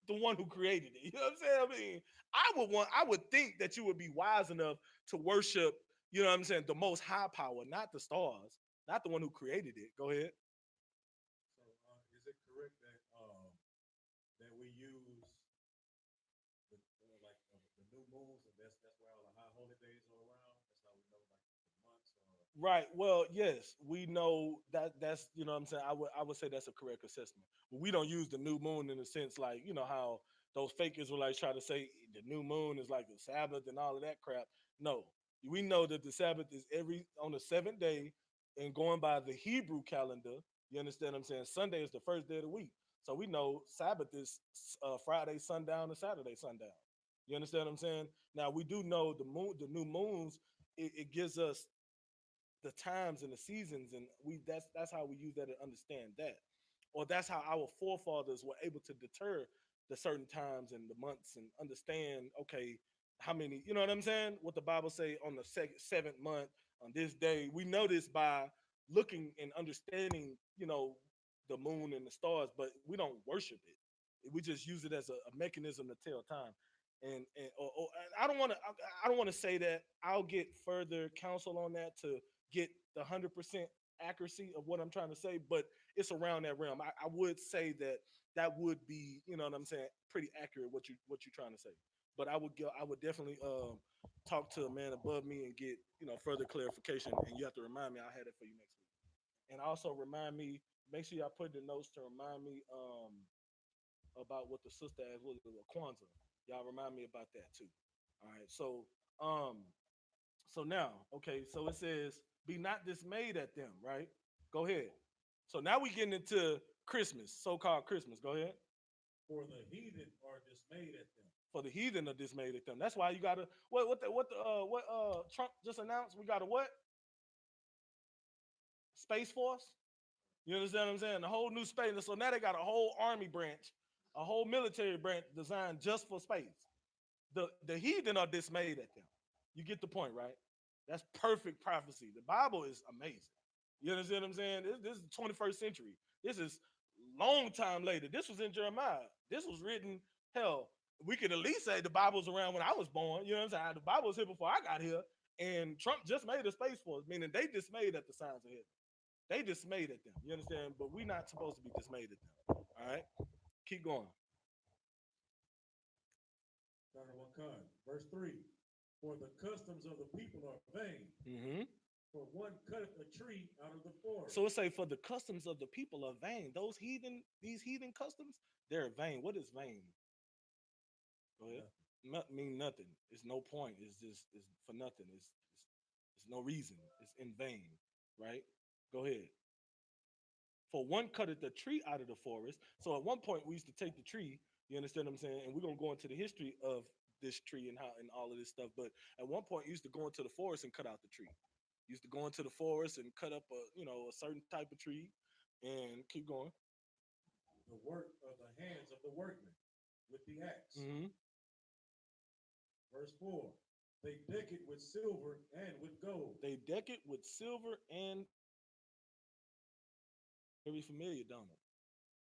the one who created it? You know what I'm saying? I mean, I would think that you would be wise enough to worship. You know what I'm saying? The Most High power, not the stars, not the one who created it. Go ahead. So is it correct that we use the new moons, and that's where all the high holy days are around? That's how we know like the months. Right. Well, yes, we know that's what I'm saying. I would say that's a correct assessment. But we don't use the new moon in the sense like, how those fake Israelites try to say the new moon is like the Sabbath and all of that crap. No, we know that the Sabbath is every on the seventh day, and going by the Hebrew calendar. You understand what I'm saying? Sunday is the first day of the week, so we know Sabbath is Friday sundown to Saturday sundown. You understand what I'm saying? Now we do know the new moons. It gives us the times and the seasons, and we that's how we use that to understand that, or that's how our forefathers were able to deter the certain times and the months and understand, okay, how many, you know what I'm saying, what the Bible say on the seventh month on this day. We know this by looking and understanding, the moon and the stars, but we don't worship it. We just use it as a mechanism to tell time. And or I don't want to I don't want to say that. I'll get further counsel on that to get the 100% accuracy of what I'm trying to say, but it's around that realm. I would say that that would be, you know what I'm saying, pretty accurate what you're trying to say. But I would definitely talk to a man above me and get, further clarification. And you have to remind me. I'll have it for you next week. And also remind me. Make sure y'all put the notes to remind me about what the sister asked, was Kwanzaa. Y'all remind me about that too. All right. Um so now, okay, so it says, be not dismayed at them, right? Go ahead. So now we getting into Christmas, so-called Christmas. Go ahead. For the heathen are dismayed at them. For the heathen are dismayed at them. That's why you gotta what Trump just announced? We got a what? Space Force? You understand what I'm saying? The whole new space. So now they got a whole army branch, a whole military branch designed just for space. The heathen are dismayed at them. You get the point, right? That's perfect prophecy. The Bible is amazing. You understand what I'm saying? This is the 21st century. This is long time later. This was in Jeremiah. This was written, hell, we could at least say the Bible was around when I was born. You know what I'm saying? The Bible was here before I got here. And Trump just made a space force, meaning they dismayed at the signs of heaven. They dismayed at them. You understand? But we're not supposed to be dismayed at them. All right? Keep going. Verse 3. For the customs of the people are vain. Mm-hmm. For one cutteth a tree out of the forest. So it say, for the customs of the people are vain. These heathen customs, they're vain. What is vain? Go ahead. Mean nothing. It's no point. It's for nothing. It's no reason. It's in vain, right? Go ahead. For one cutteth the tree out of the forest. So at one point we used to take the tree. You understand what I'm saying? And we're gonna go into the history of this tree and how and all of this stuff. But at one point, you used to go into the forest and cut out the tree. You used to go into the forest and cut up a certain type of tree, and keep going. The work of the hands of the workmen with the axe. Mm-hmm. Verse 4. They deck it with silver and with gold. They deck it with silver and very familiar, don't it?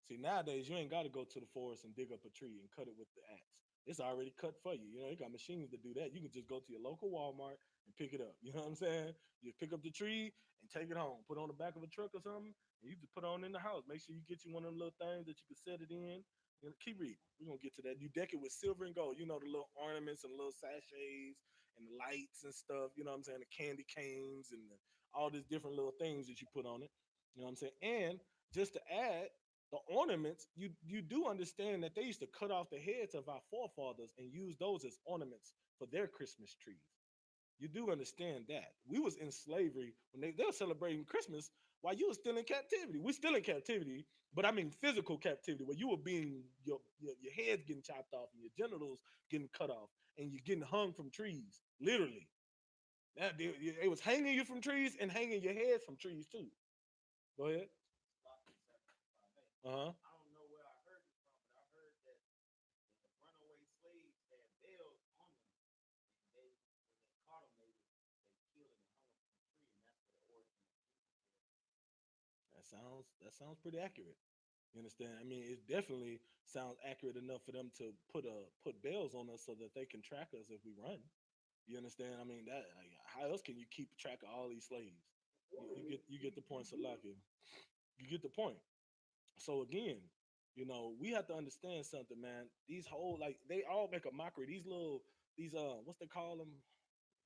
See, nowadays you ain't got to go to the forest and dig up a tree and cut it with the axe. It's already cut for you. You know, they got machines to do that. You can just go to your local Walmart and pick it up. You know what I'm saying? You pick up the tree and take it home. Put it on the back of a truck or something, and you just put it on in the house. Make sure you get you one of them little things that you can set it in. You know, keep reading. We're going to get to that. You deck it with silver and gold. You know, the little ornaments and the little sachets and the lights and stuff. You know what I'm saying? The candy canes and all these different little things that you put on it. You know what I'm saying? And just to add, the ornaments, you do understand that they used to cut off the heads of our forefathers and use those as ornaments for their Christmas trees. You do understand that. We was in slavery when they were celebrating Christmas while you were still in captivity. We're still in captivity, but I mean physical captivity, where you were being, your heads getting chopped off and your genitals getting cut off and you're getting hung from trees, literally. That, it was hanging you from trees and hanging your head from trees too. Go ahead. Uh-huh. I don't know where I heard it from, but I heard that the runaway slaves had bells on them, and they, when they caught them, they killed them and hung them from a tree, and that's where the origin of That sounds pretty accurate. You understand? I mean, it definitely sounds accurate enough for them to put bells on us so that they can track us if we run. You understand? I mean, that like, how else can you keep track of all these slaves? You get the point, Salakia. You get the point. So again, we have to understand something, man. These whole they all make a mockery. These what's they call them?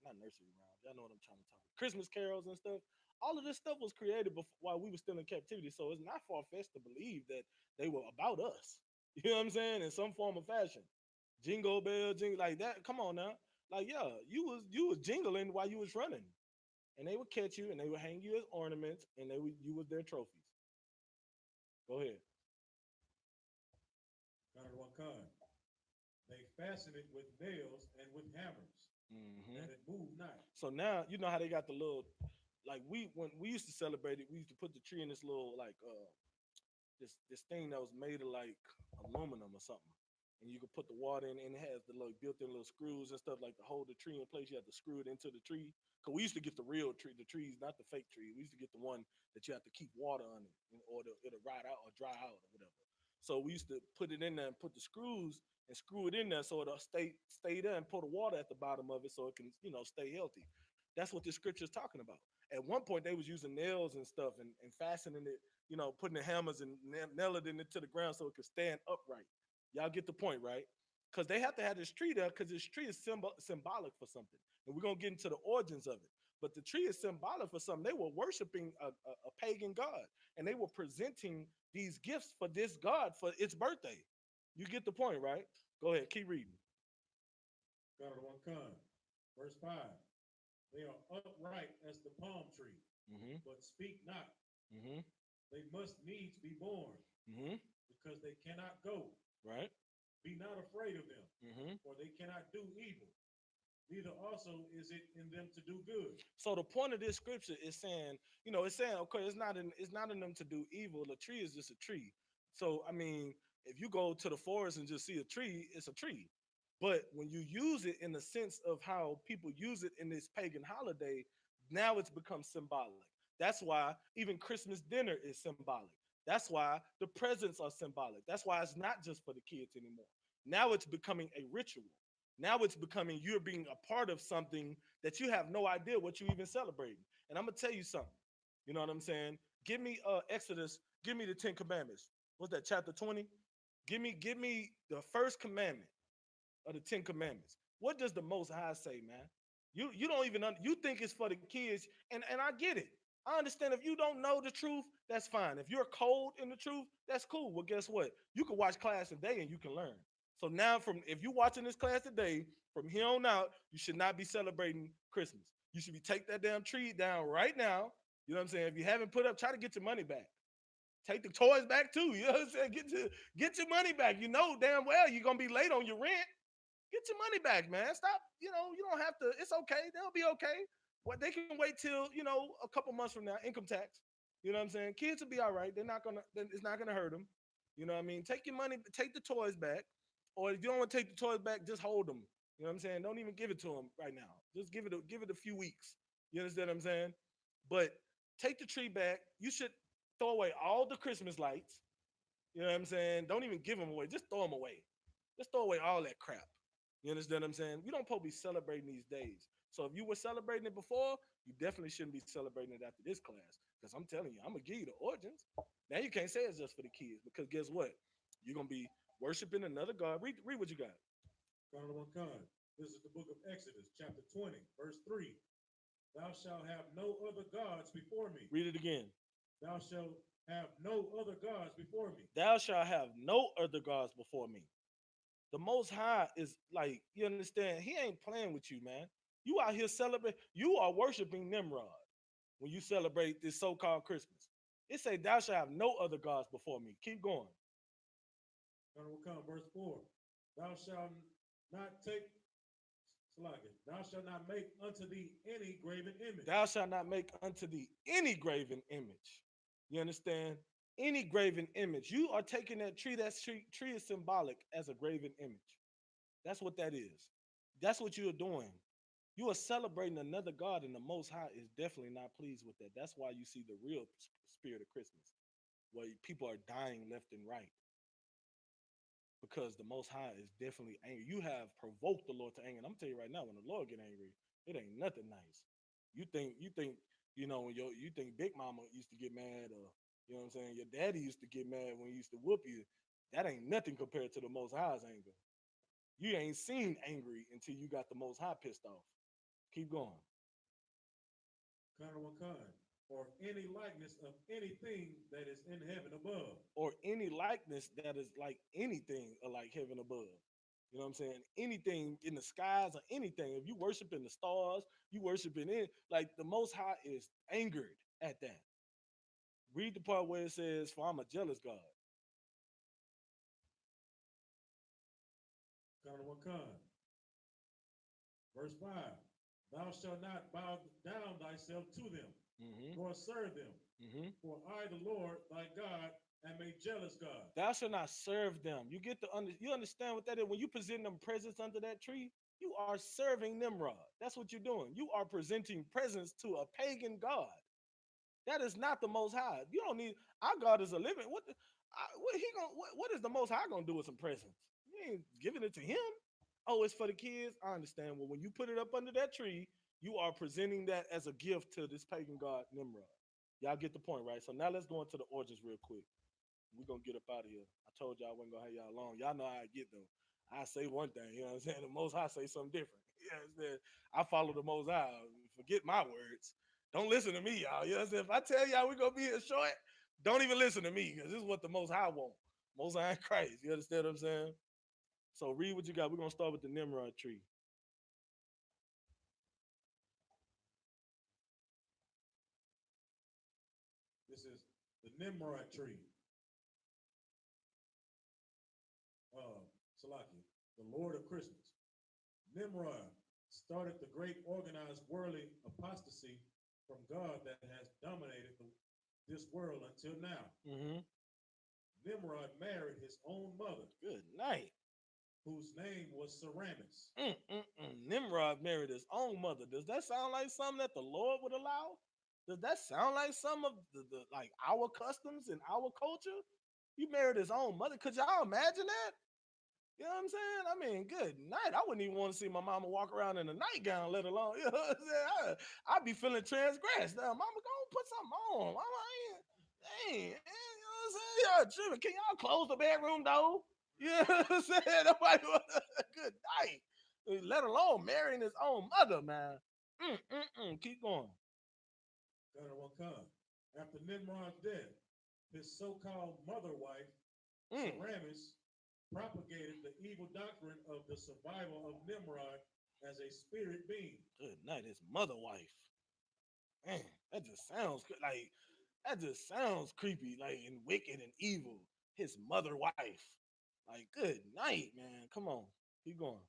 Not nursery rhymes. Y'all know what I'm trying to talk about. Christmas carols and stuff. All of this stuff was created while we were still in captivity. So it's not far fetched to believe that they were about us. You know what I'm saying? In some form or fashion. Jingle bell, jingle like that. Come on now. Like, yeah, you was jingling while you was running. And they would catch you and they would hang you as ornaments and they would you was their trophies. Go ahead. Counter one con. They fasten it with nails and with hammers, Hmm. that it move not. So now you know how they got the little like we when we used to celebrate it, we used to put the tree in this little like this thing that was made of like aluminum or something. And you could put the water in, and it has the little built-in little screws and stuff like to hold the tree in place. You have to screw it into the tree. Cause we used to get the real tree, the trees, not the fake tree. We used to get the one that you have to keep water on it in order it'll rot out or dry out or whatever. So we used to put it in there and put the screws and screw it in there so it'll stay there and pour the water at the bottom of it so it can stay healthy. That's what this scripture is talking about. At one point they was using nails and stuff and fastening it, putting the hammers and nailing it into the ground so it could stand upright. Y'all get the point, right? Because they have to have this tree there because this tree is symbolic for something. And we're going to get into the origins of it. But the tree is symbolic for something. They were worshiping a pagan god and they were presenting these gifts for this god for its birthday. You get the point, right? Go ahead, keep reading. Counter one con. Verse 5. They are upright as the palm tree, Mm-hmm. but speak not. Mm-hmm. They must needs be born, Mm-hmm. because they cannot go. Right? Be not afraid of them, Mm-hmm. for they cannot do evil. Neither also is it in them to do good. So the point of this scripture is saying, it's saying, okay, it's not in them to do evil. The tree is just a tree. So I mean, if you go to the forest and just see a tree, it's a tree. But when you use it in the sense of how people use it in this pagan holiday, now it's become symbolic. That's why even Christmas dinner is symbolic. That's why the presents are symbolic. That's why it's not just for the kids anymore. Now it's becoming a ritual. Now it's becoming you're being a part of something that you have no idea what you even celebrating. And I'm gonna tell you something. You know what I'm saying? Give me Exodus. Give me the Ten Commandments. What's that? Chapter 20. Give me the first commandment of the Ten Commandments. What does the Most High say, man? You don't even you think it's for the kids, and I get it. I understand if you don't know the truth, that's fine. If you're cold in the truth, that's cool. Well, guess what? You can watch class today and you can learn. So now, from if you're watching this class today, from here on out, you should not be celebrating Christmas. You should be take that damn tree down right now. You know what I'm saying? If you haven't put up, try to get your money back. Take the toys back too. You know what I'm saying? Get your money back. You know damn well you're gonna be late on your rent. Get your money back, man. Stop. You don't have to. It's okay. They'll be okay. What they can wait till a couple months from now. Income tax. You know what I'm saying? Kids will be all right. They're not gonna. It's not gonna hurt them. You know what I mean? Take your money. Take the toys back. Or if you don't want to take the toys back, just hold them. You know what I'm saying? Don't even give it to them right now. Just give it a few weeks. You understand what I'm saying? But take the tree back. You should throw away all the Christmas lights. You know what I'm saying? Don't even give them away. Just throw them away. Just throw away all that crap. You understand what I'm saying? We don't supposed to be celebrating these days. So if you were celebrating it before, you definitely shouldn't be celebrating it after this class. Because I'm telling you, I'm gonna give you the origins. Now you can't say it's just for the kids because guess what? You're gonna be worshiping another god. Read what you got. Counter one con. This is the book of Exodus, chapter 20, verse 3. Thou shalt have no other gods before me. Read it again. Thou shalt have no other gods before me. Thou shalt have no other gods before me. The Most High is like, you understand, he ain't playing with you, man. You out here celebrating, you are worshiping Nimrod when you celebrate this so-called Christmas. It say, thou shalt have no other gods before me. Keep going. Counter one con, verse 4. Thou shalt not take, thou shalt not make unto thee any graven image. Thou shalt not make unto thee any graven image. You understand? Any graven image. You are taking that tree, tree is symbolic as a graven image. That's what that is. That's what you're doing. You are celebrating another God, and the Most High is definitely not pleased with that. That's why you see the real spirit of Christmas, where people are dying left and right because the Most High is definitely angry. You have provoked the Lord to anger. And I'm telling you right now, when the Lord get angry, it ain't nothing nice. You think, when you think Big Mama used to get mad, or you know what I'm saying, your daddy used to get mad when he used to whoop you. That ain't nothing compared to the Most High's anger. You ain't seen angry until you got the Most High pissed off. Keep going. Counter one con. Or any likeness of anything that is in heaven above. Or any likeness that is like anything or like heaven above. You know what I'm saying? Anything in the skies or anything. If you worship in the stars, you worship in it. Like the Most High is angered at that. Read the part where it says, "For I'm a jealous God." Verse 5. Thou shalt not bow down thyself to them, Mm-hmm. nor serve them. Mm-hmm. For I, the Lord thy God, am a jealous God. Thou shalt not serve them. You understand what that is? When you present them presents under that tree, you are serving Nimrod. That's what you're doing. You are presenting presents to a pagan god. That is not the Most High. You don't need our God is a living. What is the Most High gonna do with some presents? You ain't giving it to him. Oh, it's for the kids. I understand. Well, when you put it up under that tree, you are presenting that as a gift to this pagan god Nimrod. Y'all get the point, right? So now let's go into the origins real quick. We're gonna get up out of here. I told y'all I wasn't gonna have y'all long. Y'all know how I get though. I say one thing, you know what I'm saying? The Most High say something different. You know what I'm saying? I follow the Most High. Forget my words. Don't listen to me, y'all. You know what I'm saying? If I tell y'all we're gonna be here short, don't even listen to me because this is what the Most High want. Most High in Christ. You understand what I'm saying? So read what you got. We're gonna start with the Nimrod tree. This is the Nimrod tree. Salaki, the Lord of Christmas. Nimrod started the great organized worldly apostasy from God that has dominated this world until now. Mm-hmm. Nimrod married his own mother. Good night. Whose name was Ceramis. Nimrod married his own mother. Does that sound like something that the Lord would allow? Does that sound like some of the like our customs and our culture? You married his own mother. Could y'all imagine that? You know what I'm saying? I mean, good night. I wouldn't even want to see my mama walk around in a nightgown, let alone, you know what I'm saying? I'd be feeling transgressed. Now, mama, go and put something on. Mama, dang, you know what I'm saying? Y'all tripping. Can y'all close the bedroom door? You know what I'm saying? Nobody want a good night. Let alone marrying his own mother, man. Keep going. After Nimrod's death, his so-called mother wife, Ceramis, propagated the evil doctrine of the survival of Nimrod as a spirit being. Good night, his mother wife. Man, that just sounds like that just sounds creepy, like and wicked and evil. His mother wife. Like, good night, man. Come on. Keep going.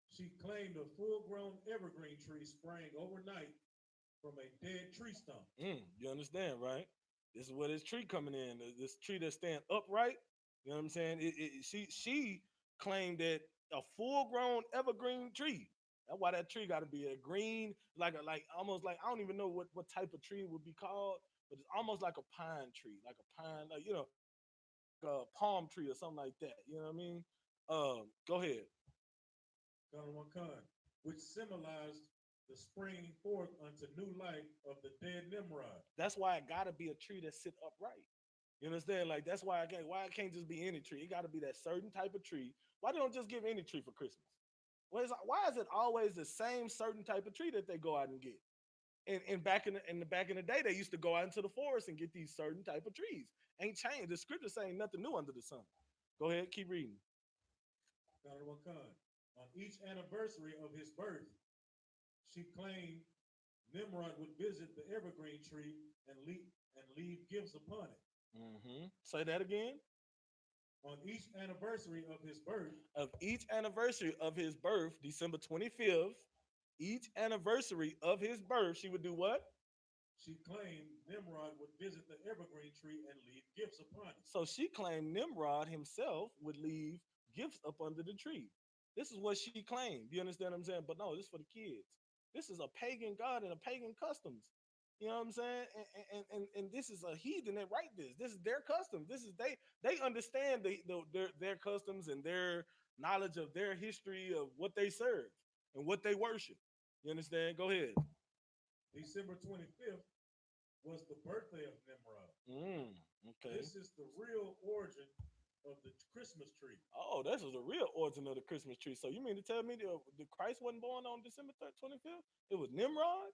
She claimed a full-grown evergreen tree sprang overnight from a dead tree stump. You understand, right? This is where this tree coming in. This tree that's staying upright. You know what I'm saying? She claimed that a full-grown evergreen tree. That's why that tree got to be a green, like almost like I don't even know what type of tree it would be called, but it's almost like a pine tree, like a pine, like like a palm tree or something like that. You know what I mean? Go ahead. Which symbolized the springing forth unto new life of the dead Nimrod. That's why it gotta be a tree that sit upright. You understand? Like that's why it can't just be any tree. It gotta be that certain type of tree. Why they don't just give any tree for Christmas? Why is it always the same certain type of tree that they go out and get? And back in the day, they used to go out into the forest and get these certain type of trees. Ain't changed. The scripture saying nothing new under the sun. Go ahead, keep reading. On each anniversary of his birth, she claimed Nimrod would visit the evergreen tree and leave gifts upon it. Say that again. On each anniversary of his birth. Of each anniversary of his birth, December 25th, each anniversary of his birth, she would do what? She claimed Nimrod would visit the evergreen tree and leave gifts upon it. So she claimed Nimrod himself would leave gifts up under the tree. This is what she claimed. You understand what I'm saying? But no, this is for the kids. This is a pagan god and a pagan customs. You know what I'm saying? And this is a heathen that write this. This is their custom. This is they understand their customs and their knowledge of their history of what they serve and what they worship. You understand? Go ahead. December 25th was the birthday of Nimrod. Okay. This is the real origin of the Christmas tree. Oh, this is the real origin of the Christmas tree. So you mean to tell me the Christ wasn't born on December 25th? It was Nimrod?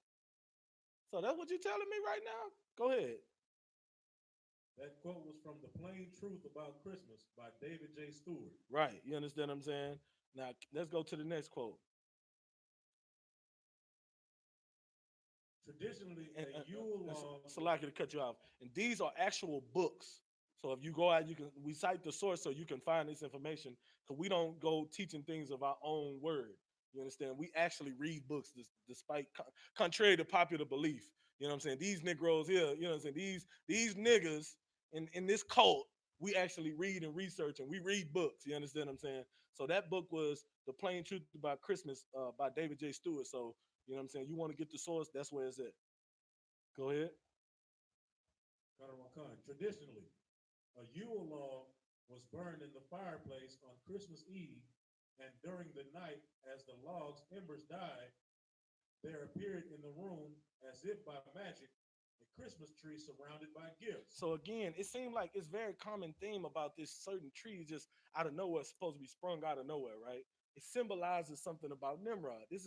So that's what you're telling me right now? Go ahead. That That quote was from The Plain Truth About Christmas by David J. Stewart. Right. You understand what I'm saying? Now let's go to the next quote. Traditionally, And, a Yule log. so like to cut you off. And these are actual books. So if you go out, you can we cite the source so you can find this information because we don't go teaching things of our own word. You understand? We actually read books despite contrary to popular belief. You know what I'm saying? These Negroes here, you know what I'm saying? These niggas in this cult, we actually read and research and we read books. You understand what I'm saying? So that book was The Plain Truth About Christmas by David J. Stewart. So you know what I'm saying? You want to get the source, that's where it's at. Go ahead. Traditionally, a Yule log was burned in the fireplace on Christmas Eve, and during the night, as the log's embers died, there appeared in the room, as if by magic, a Christmas tree surrounded by gifts. So again, it seemed like it's very common theme about this certain tree just out of nowhere, supposed to be sprung out of nowhere, right? It symbolizes something about Nimrod. It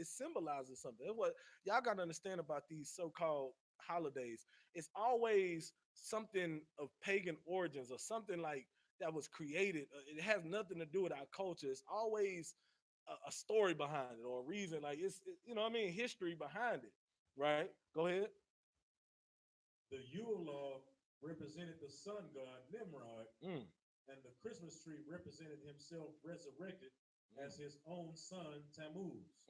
symbolizes something. That's what y'all gotta understand about these so-called holidays. It's always something of pagan origins or something like that was created. It has nothing to do with our culture. It's always a story behind it or a reason. Like you know what I mean, history behind it, right? Go ahead. The Yule log represented the sun god Nimrod, Mm. and the Christmas tree represented himself resurrected as his own son Tammuz.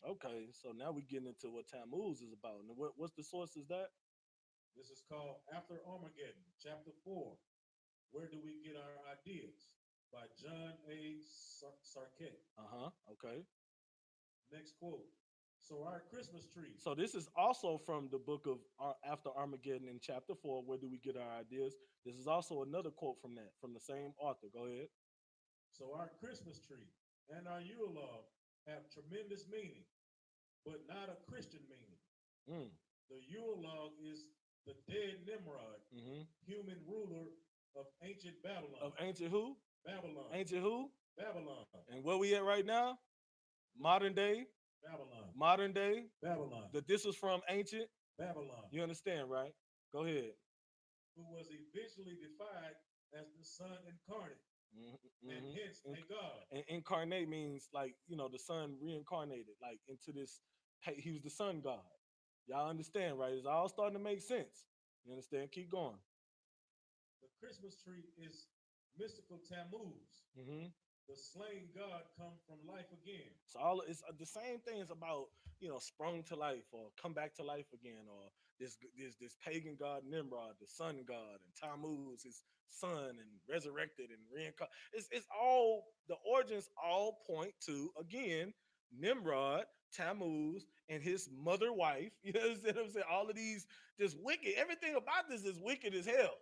Okay, so now we're getting into what Tammuz is about. And what's the source is that? This is called After Armageddon, chapter 4. Where do we get our ideas? By John A. Sarkett. Okay. Next quote. So our Christmas tree. So this is also from the book of After Armageddon in chapter 4. Where do we get our ideas? This is also another quote from that, from the same author. Go ahead. So our Christmas tree and our Yule log have tremendous meaning, but not a Christian meaning. Mm. The Yule log is the dead Nimrod, human ruler of ancient Babylon. Of ancient who? Babylon. Ancient who? Babylon. And where we at right now? Modern day? Babylon. Modern day? Babylon. That this was from ancient? Babylon. You understand, right? Go ahead. Who was eventually defied as the Son incarnate, and hence a God. And incarnate means like, you know, the Son reincarnated, like into this, he was the Sun God. Y'all understand, right? It's all starting to make sense. You understand? Keep going. The Christmas tree is mystical Tammuz. The slain God come from life again. So it's the same things about, you know, sprung to life or come back to life again, or this pagan god Nimrod, the sun god, and Tammuz, his son, and resurrected and reincarnated. It's all the origins all point to again Nimrod, Tammuz, and his mother wife. You know what I'm saying? All of these just wicked. Everything about this is wicked as hell.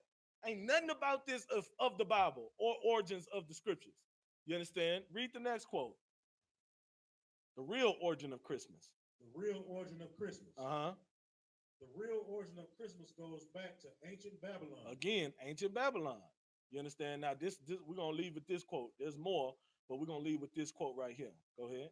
Ain't nothing about this of the Bible or origins of the scriptures. You understand? Read the next quote. The real origin of Christmas. The real origin of Christmas. The real origin of Christmas goes back to ancient Babylon. Again, ancient Babylon. You understand? Now, this we're gonna leave with this quote. There's more, but we're gonna leave with this quote right here. Go ahead.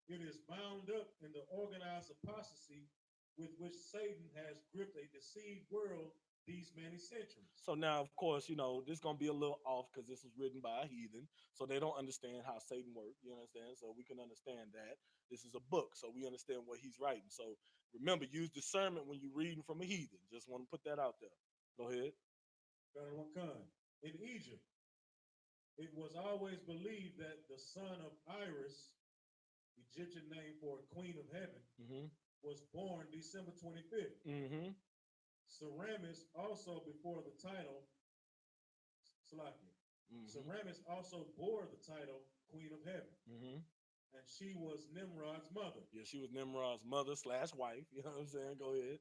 It is bound up in the organized apostasy with which Satan has gripped a deceived world these many centuries. So now, of course, you know, this is going to be a little off because this was written by a heathen. So they don't understand how Satan works. You understand? So we can understand that. This is a book. So we understand what he's writing. So remember, use discernment when you're reading from a heathen. Just want to put that out there. Go ahead. In Egypt, it was always believed that the son of Iris, Egyptian name for Queen of Heaven, was born December 25th. Semiramis also before the title, Semiramis also bore the title Queen of Heaven. And she was Nimrod's mother. Yeah, she was Nimrod's mother / wife. You know what I'm saying? Go ahead.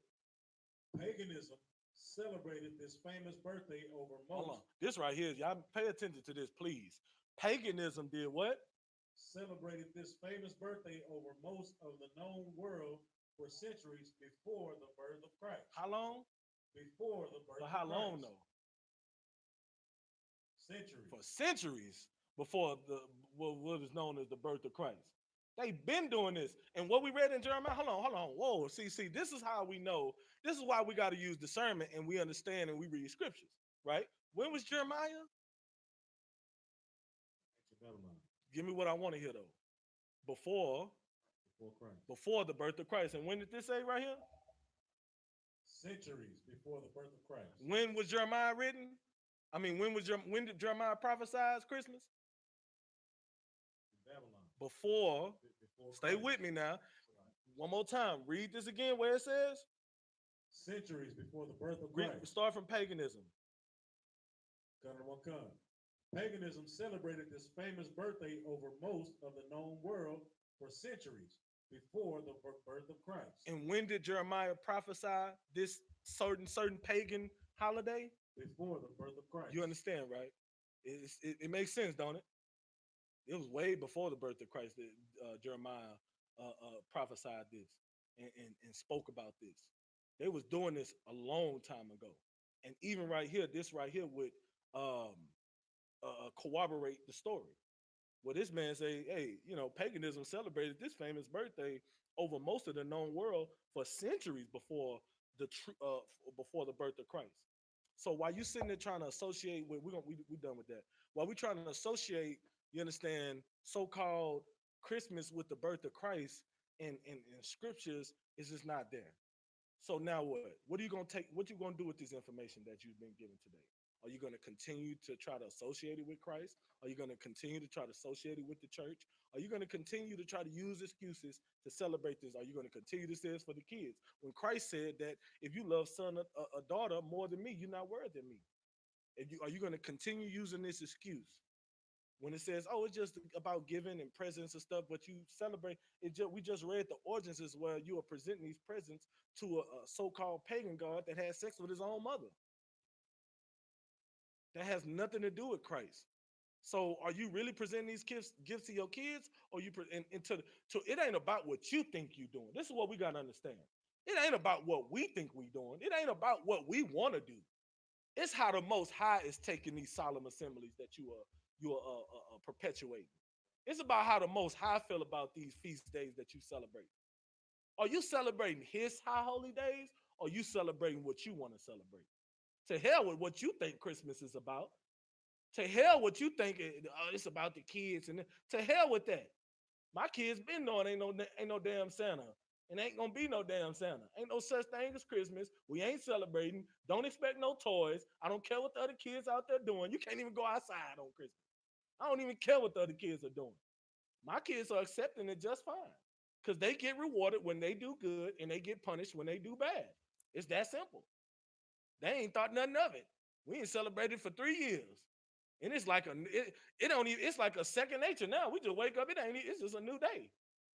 Paganism celebrated this famous birthday over most. Hold on. This right here, y'all pay attention to this, please. Paganism did what? Celebrated this famous birthday over most of the known world for centuries before the birth of Christ. How long? Before the birth of Christ. How long though? Centuries. For centuries before what is known as the birth of Christ. They've been doing this. And what we read in Jeremiah, hold on, whoa. See, this is how we know. This is why we got to use discernment and we understand and we read scriptures, right? When was Jeremiah? Ancient Babylon. Give me what I want to hear though. Before Before Christ. before the birth of Christ. And when did this say right here? Centuries before the birth of Christ. When was Jeremiah written? I mean, when did Jeremiah prophesy Christmas? In Babylon. Before. Before Stay Christ. with me now. One more time. Read this again where it says. Centuries before the birth of Christ. Start from paganism. Paganism celebrated this famous birthday over most of the known world for centuries before the birth of Christ. And when did Jeremiah prophesy this certain pagan holiday? Before the birth of Christ. You understand, right? It makes sense, don't it? It was way before the birth of Christ that Jeremiah prophesied this and spoke about this. They was doing this a long time ago. And even right here, this right here would corroborate the story. Well, this man say, hey, paganism celebrated this famous birthday over most of the known world for centuries before before the birth of Christ. So while you sitting there trying to associate with, we done with that. While we trying to associate, you understand, so-called Christmas with the birth of Christ in scriptures is just not there. So now what? What you gonna do with this information that you've been given today? Are you going to continue to try to associate it with Christ? Are you going to continue to try to associate it with the church? Are you going to continue to try to use excuses to celebrate this? Are you going to continue to say this for the kids? When Christ said that if you love a daughter more than me, you're not worthy of me. Are you going to continue using this excuse? When it says, oh, it's just about giving and presents and stuff, but you celebrate, we just read the ordinances where you are presenting these presents to a so-called pagan god that had sex with his own mother. That has nothing to do with Christ. So are you really presenting these gifts to your kids, or it ain't about what you think you're doing. This is what we got to understand. It ain't about what we think we're doing. It ain't about what we want to do. It's how the Most High is taking these solemn assemblies that you are perpetuating. It's about how the Most High feel about these feast days that you celebrate. Are you celebrating his high holy days, or are you celebrating what you want to celebrate? To hell with what you think Christmas is about. To hell what you think it's about the kids, and to hell with that. My kids been knowing ain't no damn Santa, and ain't gonna be no damn Santa. Ain't no such thing as Christmas. We ain't celebrating. Don't expect no toys. I don't care what the other kids out there doing. You can't even go outside on Christmas. I don't even care what the other kids are doing. My kids are accepting it just fine because they get rewarded when they do good and they get punished when they do bad. It's that simple. They ain't thought nothing of it. We ain't celebrated for 3 years. And it's like it's like a second nature now. We just wake up, it's just a new day.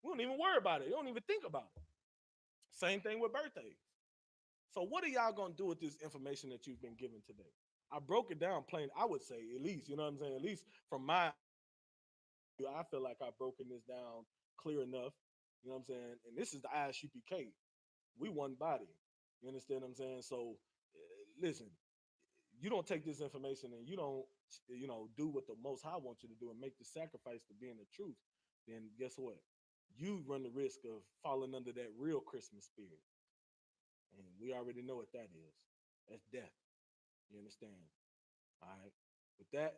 We don't even worry about it. We don't even think about it. Same thing with birthdays. So what are y'all gonna do with this information that you've been given today? I broke it down plain, I would say, at least, you know what I'm saying? At least from I feel like I've broken this down clear enough. You know what I'm saying? And this is the I.S.U.P.K. We one body. You understand what I'm saying? So listen, you don't take this information and you don't, do what the Most High wants you to do and make the sacrifice to be in the truth, then guess what? You run the risk of falling under that real Christmas spirit. And we already know what that is. That's death. You understand? All right. With that,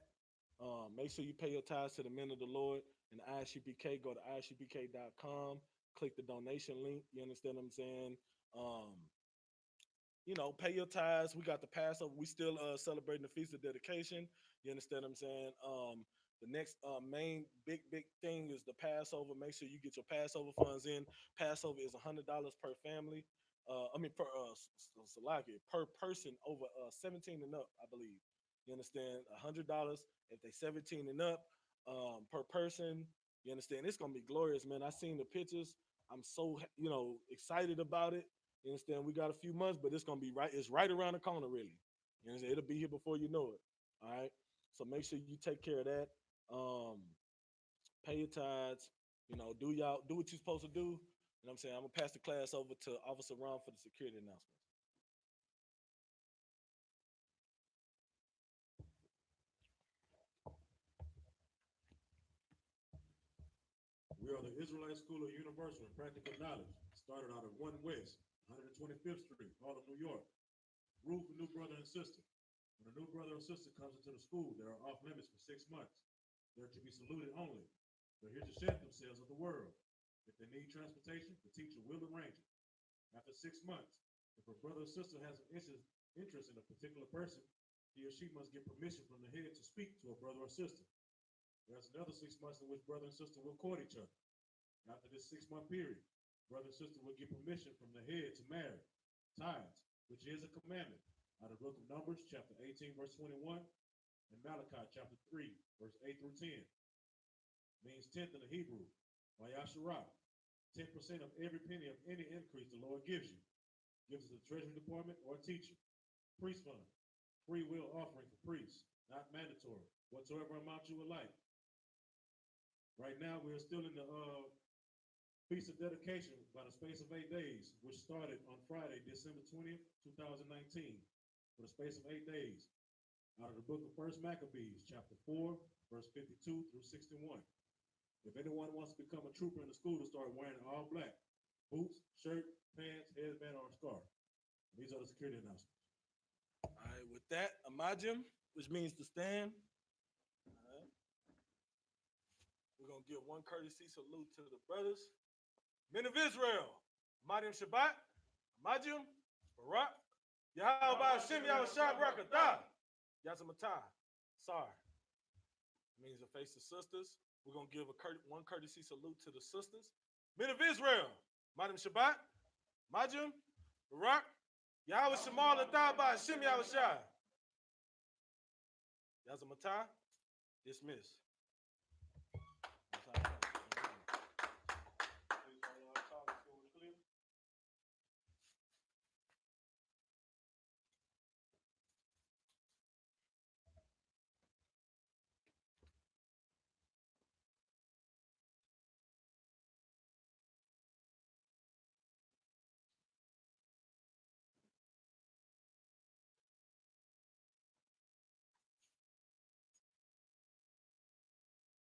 make sure you pay your tithes to the men of the Lord and the I.S.U.P.K. Go to isupk.com. Click the donation link. You understand what I'm saying? Pay your tithes. We got the Passover. We still celebrating the Feast of Dedication. You understand what I'm saying? The next main big thing is the Passover. Make sure you get your Passover funds in. Passover is $100 per family. Per person over 17 and up, I believe. You understand? $100 if they 17 and up per person. You understand? It's gonna be glorious, man. I seen the pictures. I'm so excited about it. You understand? We got a few months, but it's gonna be right. It's right around the corner, really. You understand? It'll be here before you know it. All right. So make sure you take care of that. Pay your tithes. Do what you're supposed to do. You know what I'm saying? I'm gonna pass the class over to Officer Ron for the security announcements. We are the Israelite School of Universal and Practical Knowledge started out of 1 West, 125th Street, Harlem, New York. Rule for new brother and sister. When a new brother or sister comes into the school, they are off limits for 6 months. They're to be saluted only. They're here to shed themselves of the world. If they need transportation, the teacher will arrange it. After 6 months, if a brother or sister has an interest in a particular person, he or she must get permission from the head to speak to a brother or sister. There's another 6 months in which brother and sister will court each other. After this 6-month period, brother and sister will get permission from the head to marry. Tithes, which is a commandment, out of the book of Numbers, chapter 18, verse 21, and Malachi, chapter 3, verse 8 through 10. Means tenth in the Hebrew, YAHANNA. 10% of every penny of any increase the Lord gives you. Gives it to the Treasury Department or a teacher. Priest fund, free will offering for priests, not mandatory, whatsoever amount you would like. Right now, we are still in the Feast of Dedication by the space of 8 days, which started on Friday, December 20th, 2019, for the space of 8 days, out of the book of 1 Maccabees, chapter 4, verse 52 through 61. If anyone wants to become a trooper in the school, to start wearing all black, boots, shirt, pants, headband, or a scarf. These are the security announcements. All right, with that, Amajim, which means to stand. All right. We're going to give one courtesy salute to the brothers. Men of Israel, Amajim Shabbat, Amajim, Barak, Yahweh Hashem, Yahushua Barakatah, Yazamatah, Sar. Means to face the sisters. We're going to give one courtesy salute to the sisters. Men of Israel, Amajim Shabbat, Amajim, Barak, Yahweh Shemal Atah Hashem Yahushua. Yazamatah, dismiss.